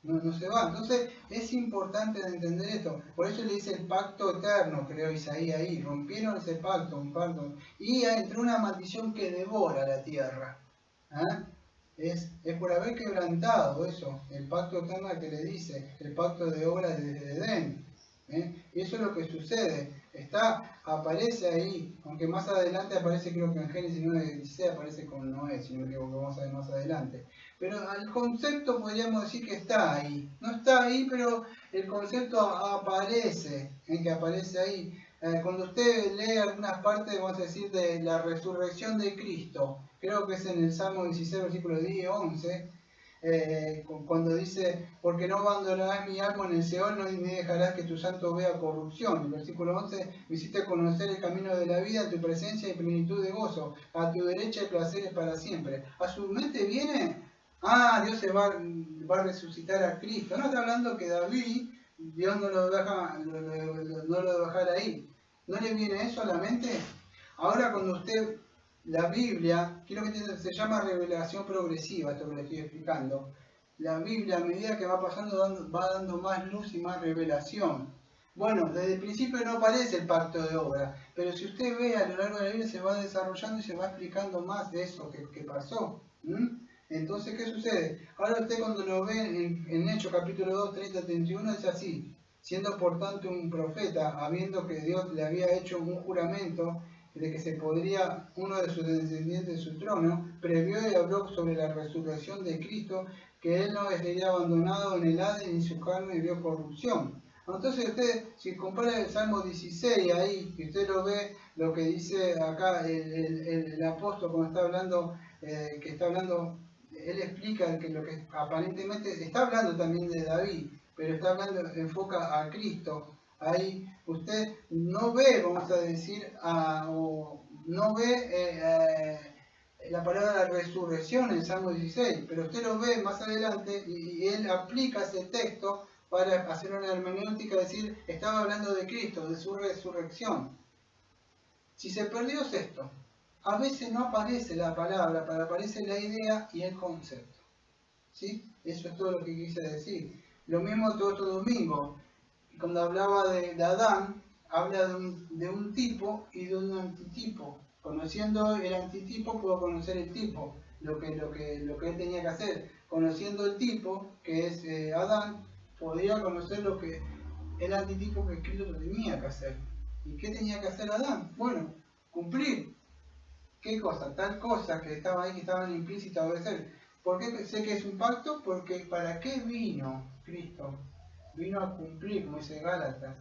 No se va. Entonces es importante entender esto. Por eso le dice el pacto eterno, creo Isaías ahí. Rompieron ese pacto, un pacto. Y entró una maldición que devora la tierra. Es por haber quebrantado eso, el pacto eterno que le dice, el pacto de obra desde Edén. Y eso es lo que sucede. Aparece ahí, aunque más adelante aparece, creo que en Génesis 9:16 aparece con Noé, si no me equivoco, vamos a ver más adelante. Pero el concepto podríamos decir que está ahí. No está ahí, pero el concepto aparece, que aparece ahí. Cuando usted lee algunas partes, vamos a decir, de la resurrección de Cristo, creo que es en el Salmo 16, versículos 10 y 11, cuando dice, porque no abandonarás mi alma en el Seol, ni dejarás que tu santo vea corrupción. El versículo 11, me hiciste conocer el camino de la vida, en tu presencia y plenitud de gozo, a tu derecha y placeres para siempre. A su mente viene, Dios se va a resucitar a Cristo. No está hablando que David, Dios no lo deja dejar ahí. ¿No le viene eso a la mente? Ahora cuando usted, la Biblia, quiero que se llama revelación progresiva, esto que le estoy explicando. La Biblia, a medida que va pasando, va dando más luz y más revelación. Bueno, desde el principio no aparece el pacto de obra, pero si usted ve a lo largo de la Biblia se va desarrollando y se va explicando más de eso que pasó. Entonces, ¿qué sucede? Ahora usted cuando lo ve en Hechos capítulo 2, 30, 31, es así. Siendo por tanto un profeta, habiendo que Dios le había hecho un juramento de que se podría uno de sus descendientes de su trono, previó y habló sobre la resurrección de Cristo, que él no sería abandonado en el Hades ni su carne vio corrupción. Entonces usted, si compara el Salmo 16 ahí, y usted lo ve, lo que dice acá el apóstol cuando está hablando, él explica que lo que aparentemente está hablando también de David, pero está hablando, enfoca a Cristo. Ahí usted no ve, vamos a decir, no ve la palabra resurrección en Salmo 16, pero usted lo ve más adelante y él aplica ese texto para hacer una hermenéutica, decir, estaba hablando de Cristo, de su resurrección. Si se perdió es esto. A veces no aparece la palabra, pero aparece la idea y el concepto. ¿Sí? Eso es todo lo que quise decir. Lo mismo todo este domingo. Cuando hablaba de Adán, habla de un tipo y de un antitipo. Conociendo el antitipo puedo conocer el tipo, lo que él tenía que hacer. Conociendo el tipo, que es Adán, podía conocer lo que el antitipo que Cristo tenía que hacer. ¿Y qué tenía que hacer Adán? Bueno, cumplir. ¿Qué cosa? Tal cosa que estaba ahí, que estaban implícita a obedecer. ¿Por qué sé que es un pacto? Porque ¿para qué vino Cristo? Vino a cumplir, como dice Gálatas.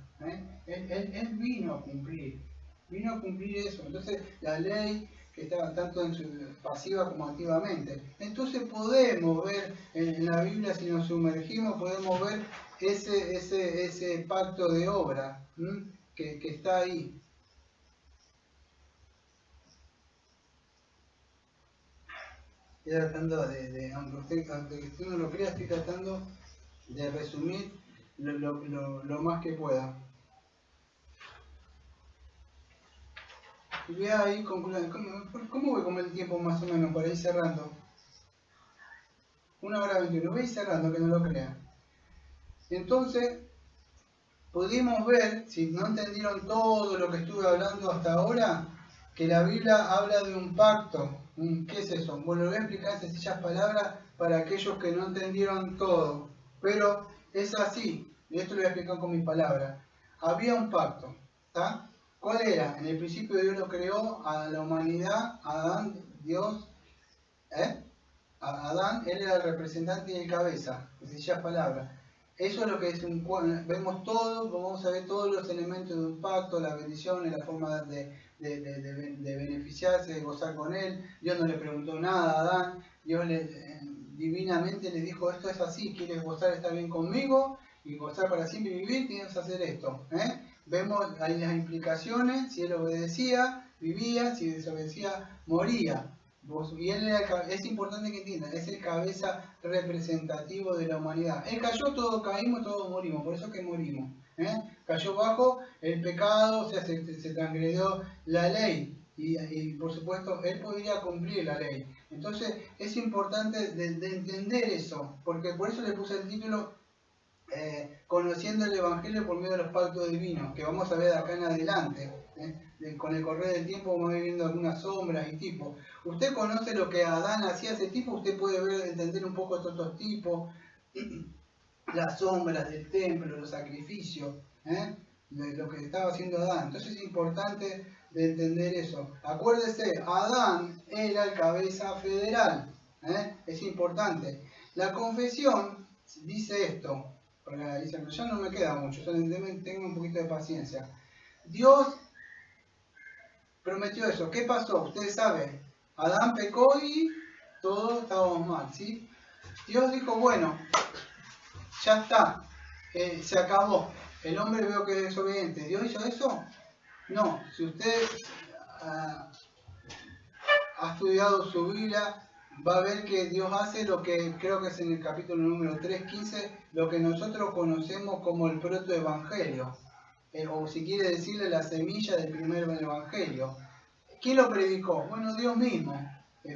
Él vino a cumplir eso. Entonces la ley que estaba tanto en su pasiva como activamente. Entonces podemos ver en la Biblia, si nos sumergimos, podemos ver ese pacto de obra que está ahí. Estoy tratando aunque usted no lo crea, estoy tratando de resumir lo más que pueda. Y voy a ir concluyendo. ¿Cómo voy con el tiempo más o menos para ir cerrando? 1:21. Voy a ir cerrando, que no lo crean. Entonces, pudimos ver, si no entendieron todo lo que estuve hablando hasta ahora, que la Biblia habla de un pacto. ¿Qué es eso? Bueno, lo voy a explicar en sencillas palabras para aquellos que no entendieron todo. Pero es así, y esto lo voy a explicar con mis palabras. Había un pacto, ¿está? ¿Cuál era? En el principio Dios lo creó a la humanidad, a Adán, Dios, Adán, él era el representante y el cabeza, en sencillas palabras. Eso es lo que es vemos todo, vamos a ver todos los elementos de un pacto, la bendición, la forma de beneficiarse, de gozar con él. Dios no le preguntó nada a Adán, Dios divinamente le dijo, esto es así, quieres gozar, estar bien conmigo y gozar para siempre vivir, tienes que hacer esto. Vemos ahí las implicaciones, si él obedecía, vivía, si desobedecía, moría. Y él es importante que entiendan, es el cabeza representativo de la humanidad. Él cayó, todos caímos, todos morimos, por eso que morimos. Cayó bajo el pecado, o sea, se transgredió la ley. Y por supuesto, él podría cumplir la ley. Entonces, es importante de entender eso, porque por eso le puse el título conociendo el Evangelio por medio de los pactos divinos, que vamos a ver de acá en adelante. Con el correr del tiempo vamos a ir viendo algunas sombras y tipos. Usted conoce lo que Adán hacía ese tipo, usted puede entender un poco todos estos tipos, las sombras del templo, los sacrificios, de lo que estaba haciendo Adán. Entonces es importante de entender eso. Acuérdese, Adán era el cabeza federal, es importante. La confesión dice esto, pero ya no me queda mucho, tengo un poquito de paciencia. Dios prometió eso. ¿Qué pasó? Ustedes saben, Adán pecó y todos estábamos mal, ¿sí? Dios dijo, bueno, ya está, se acabó. El hombre veo que es desobediente. ¿Dios hizo eso? No. Si usted ha estudiado su Biblia, va a ver que Dios hace lo que creo que es en el capítulo número 3:15, lo que nosotros conocemos como el protoevangelio. O si quiere decirle la semilla del primer evangelio. ¿Quién lo predicó? Bueno, Dios mismo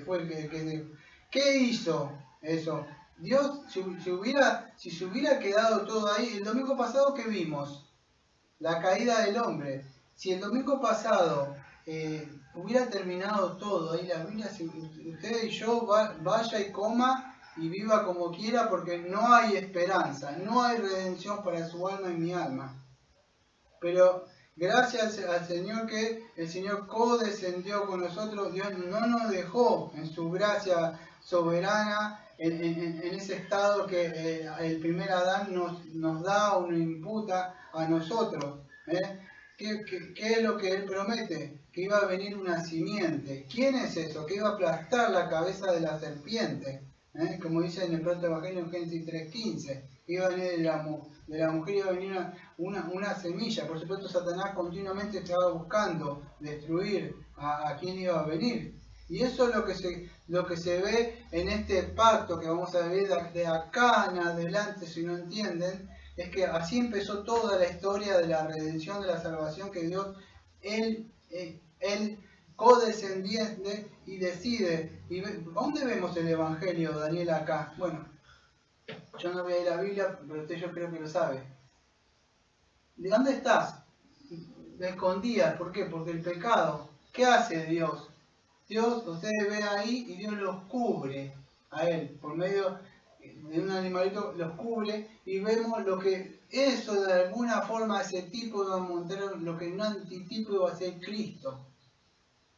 fue el que ¿qué hizo eso? Dios, si se hubiera quedado todo ahí, el domingo pasado, ¿qué vimos? La caída del hombre. Si el domingo pasado hubiera terminado todo ahí, la Biblia, si usted y yo vaya y coma y viva como quiera, porque no hay esperanza, no hay redención para su alma y mi alma. Pero gracias al Señor que el Señor codescendió con nosotros, Dios no nos dejó en su gracia soberana en ese estado que el primer Adán nos da o nos imputa a nosotros. ¿Qué es lo que él promete? Que iba a venir una simiente. ¿Quién es eso? Que iba a aplastar la cabeza de la serpiente. Como dice en el protoevangelio en Génesis 3:15. Iba a venir de la mujer, iba a venir una semilla. Por supuesto, Satanás continuamente estaba buscando destruir a quien iba a venir. Y eso es lo que se ve en este pacto que vamos a ver de acá en adelante, si no entienden, es que así empezó toda la historia de la redención, de la salvación, que Dios, Él codescendiente y decide. ¿Y dónde vemos el Evangelio, Daniel, acá? Bueno, yo no voy a ir a la Biblia, pero usted yo creo que lo sabe. ¿De dónde estás? Me escondías. ¿Por qué? Porque el pecado. ¿Qué hace Dios? Dios, ustedes ven ahí y Dios los cubre a él, por medio de un animalito los cubre y vemos lo que eso de alguna forma, ese tipo de montar, lo que un antitipo iba a ser Cristo.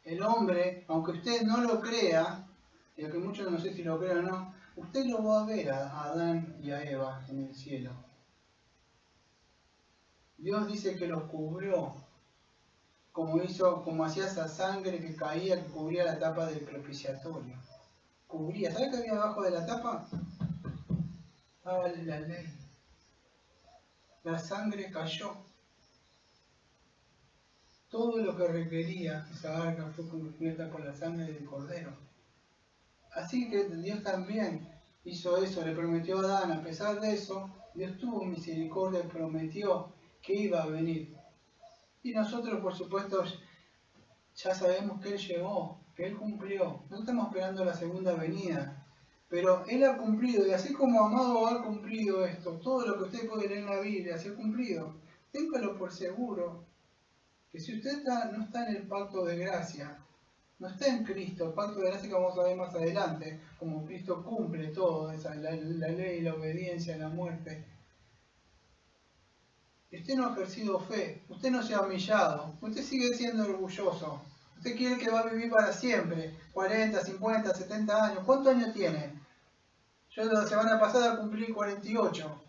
El hombre, aunque usted no lo crea, y aunque muchos no sé si lo crean o no, usted lo va a ver a Adán y a Eva en el cielo. Dios dice que los cubrió, como hacía esa sangre que caía, que cubría la tapa del propiciatorio. Cubría. ¿Sabe qué había abajo de la tapa? Estaba la ley. La sangre cayó. Todo lo que requería esa arca fue cubierta por la sangre del cordero. Así que Dios también hizo eso, le prometió a Adán. A pesar de eso, Dios tuvo misericordia y prometió que iba a venir. Y nosotros, por supuesto, ya sabemos que Él llegó, que Él cumplió. No estamos esperando la segunda venida, pero Él ha cumplido, y así como Amado ha cumplido esto, todo lo que usted puede leer en la Biblia se ha cumplido. Téngalo por seguro, que si usted no está en el pacto de gracia, no está en Cristo, el pacto de gracia que vamos a ver más adelante, como Cristo cumple todo, la ley, la obediencia, la muerte. Usted no ha ejercido fe, usted no se ha humillado, usted sigue siendo orgulloso. Usted quiere que va a vivir para siempre, 40, 50, 70 años. ¿Cuántos años tiene? Yo la semana pasada cumplí 48.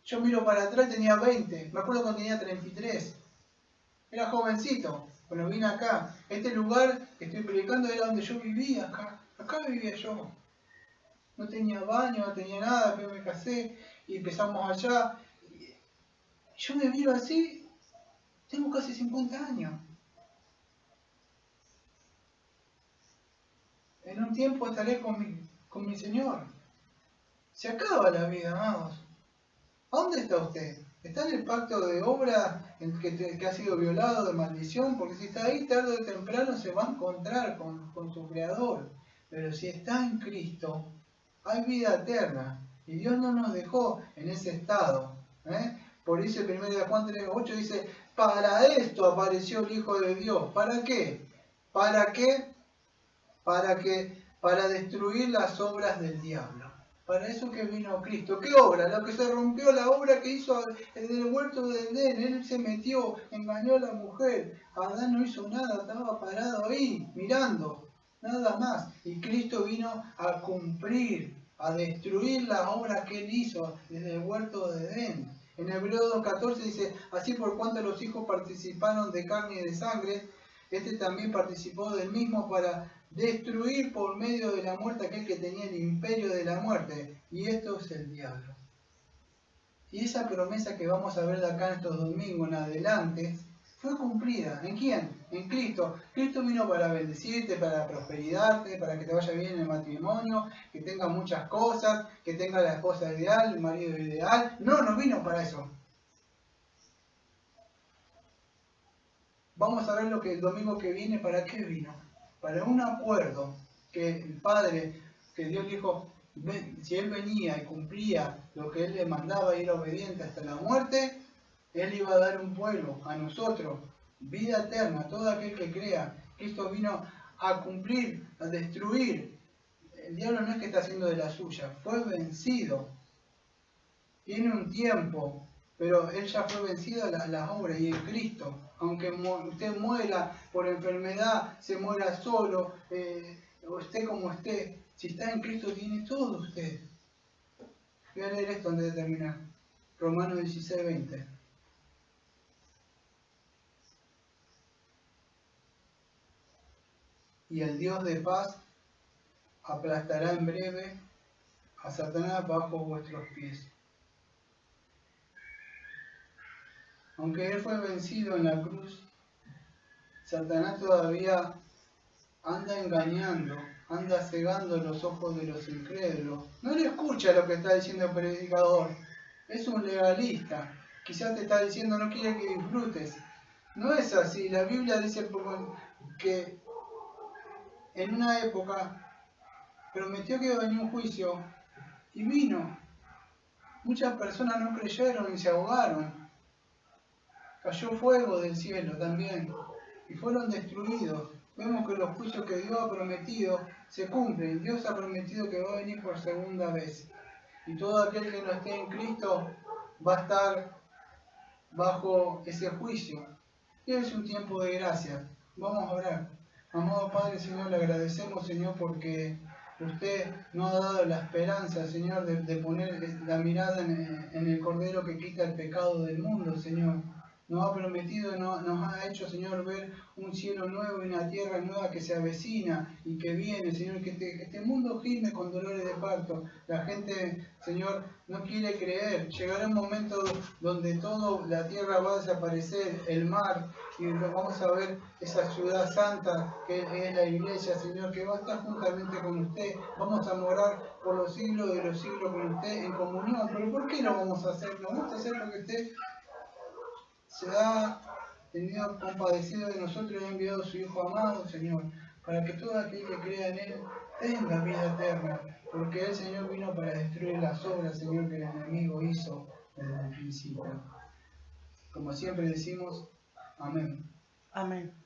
Yo miro para atrás y tenía 20. Me acuerdo cuando tenía 33. Era jovencito. Cuando vine acá, este lugar que estoy predicando era donde yo vivía acá. Acá vivía yo. No tenía baño, no tenía nada, pero me casé y empezamos allá. Yo me miro así, tengo casi 50 años. En un tiempo estaré con mi Señor. Se acaba la vida, amados. ¿A dónde está usted? ¿Está en el pacto de obra que ha sido violado, de maldición? Porque si está ahí, tarde o temprano se va a encontrar con su Creador. Pero si está en Cristo, hay vida eterna. Y Dios no nos dejó en ese estado. Por eso 1 Juan 3:8 dice, para esto apareció el Hijo de Dios. ¿Para qué? ¿Para qué? Para destruir las obras del diablo. Para eso que vino Cristo. ¿Qué obra? Lo que se rompió, la obra que hizo en el huerto de Edén. Él se metió, engañó a la mujer. Adán no hizo nada, estaba parado ahí, mirando. Nada más. Y Cristo vino a cumplir, a destruir la obra que él hizo desde el huerto de Edén. En Hebreos 2:14 dice, así por cuanto los hijos participaron de carne y de sangre, este también participó del mismo para destruir por medio de la muerte aquel que tenía el imperio de la muerte. Y esto es el diablo. Y esa promesa que vamos a ver de acá en estos domingos en adelante, fue cumplida. ¿En quién? En Cristo. Cristo vino para bendecirte, para prosperidarte, para que te vaya bien en el matrimonio, que tengas muchas cosas, que tengas la esposa ideal, el marido ideal. No vino para eso. Vamos a ver lo que el domingo que viene, ¿para qué vino? Para un acuerdo que el Padre, que Dios dijo, si Él venía y cumplía lo que Él le mandaba y era obediente hasta la muerte, Él iba a dar un pueblo a nosotros, vida eterna, a todo aquel que crea. Cristo vino a cumplir, a destruir. El diablo no es que está haciendo de la suya, fue vencido. Tiene un tiempo, pero Él ya fue vencido a las obras y en Cristo. Aunque usted muera por enfermedad, se muera solo, o esté como esté, Si está en Cristo, tiene todo usted. Voy a leer esto antes de terminar. Romanos 16, 20. Y el Dios de paz aplastará en breve a Satanás bajo vuestros pies. Aunque él fue vencido en la cruz, Satanás todavía anda engañando, anda cegando los ojos de los incrédulos. No le escucha lo que está diciendo el predicador. Es un legalista. Quizás te está diciendo no quiere que disfrutes. No es así. La Biblia dice que en una época prometió que iba a venir un juicio y vino. Muchas personas no creyeron y se ahogaron. Cayó fuego del cielo también y fueron destruidos. Vemos que los juicios que Dios ha prometido se cumplen. Dios ha prometido que va a venir por segunda vez. Y todo aquel que no esté en Cristo va a estar bajo ese juicio. Y es un tiempo de gracia. Vamos a orar. Amado Padre, Señor, le agradecemos, Señor, porque usted nos ha dado la esperanza, Señor, de poner la mirada en el Cordero que quita el pecado del mundo, Señor. Nos ha prometido, nos ha hecho, Señor, ver un cielo nuevo y una tierra nueva que se avecina y que viene, Señor, que este mundo gime con dolores de parto. La gente, Señor, no quiere creer. Llegará un momento donde toda la tierra va a desaparecer, el mar, y vamos a ver esa ciudad santa que es la iglesia, Señor, que va a estar juntamente con usted. Vamos a morar por los siglos de los siglos con usted en comunión. ¿Pero por qué lo vamos a hacer? Lo vamos a hacer porque usted se ha tenido compadecido de nosotros y ha enviado a su Hijo amado, Señor, para que todo aquel que crea en Él tenga vida eterna, porque el Señor vino para destruir las obras, Señor, que el enemigo hizo desde el principio. Como siempre decimos, amén. Amén.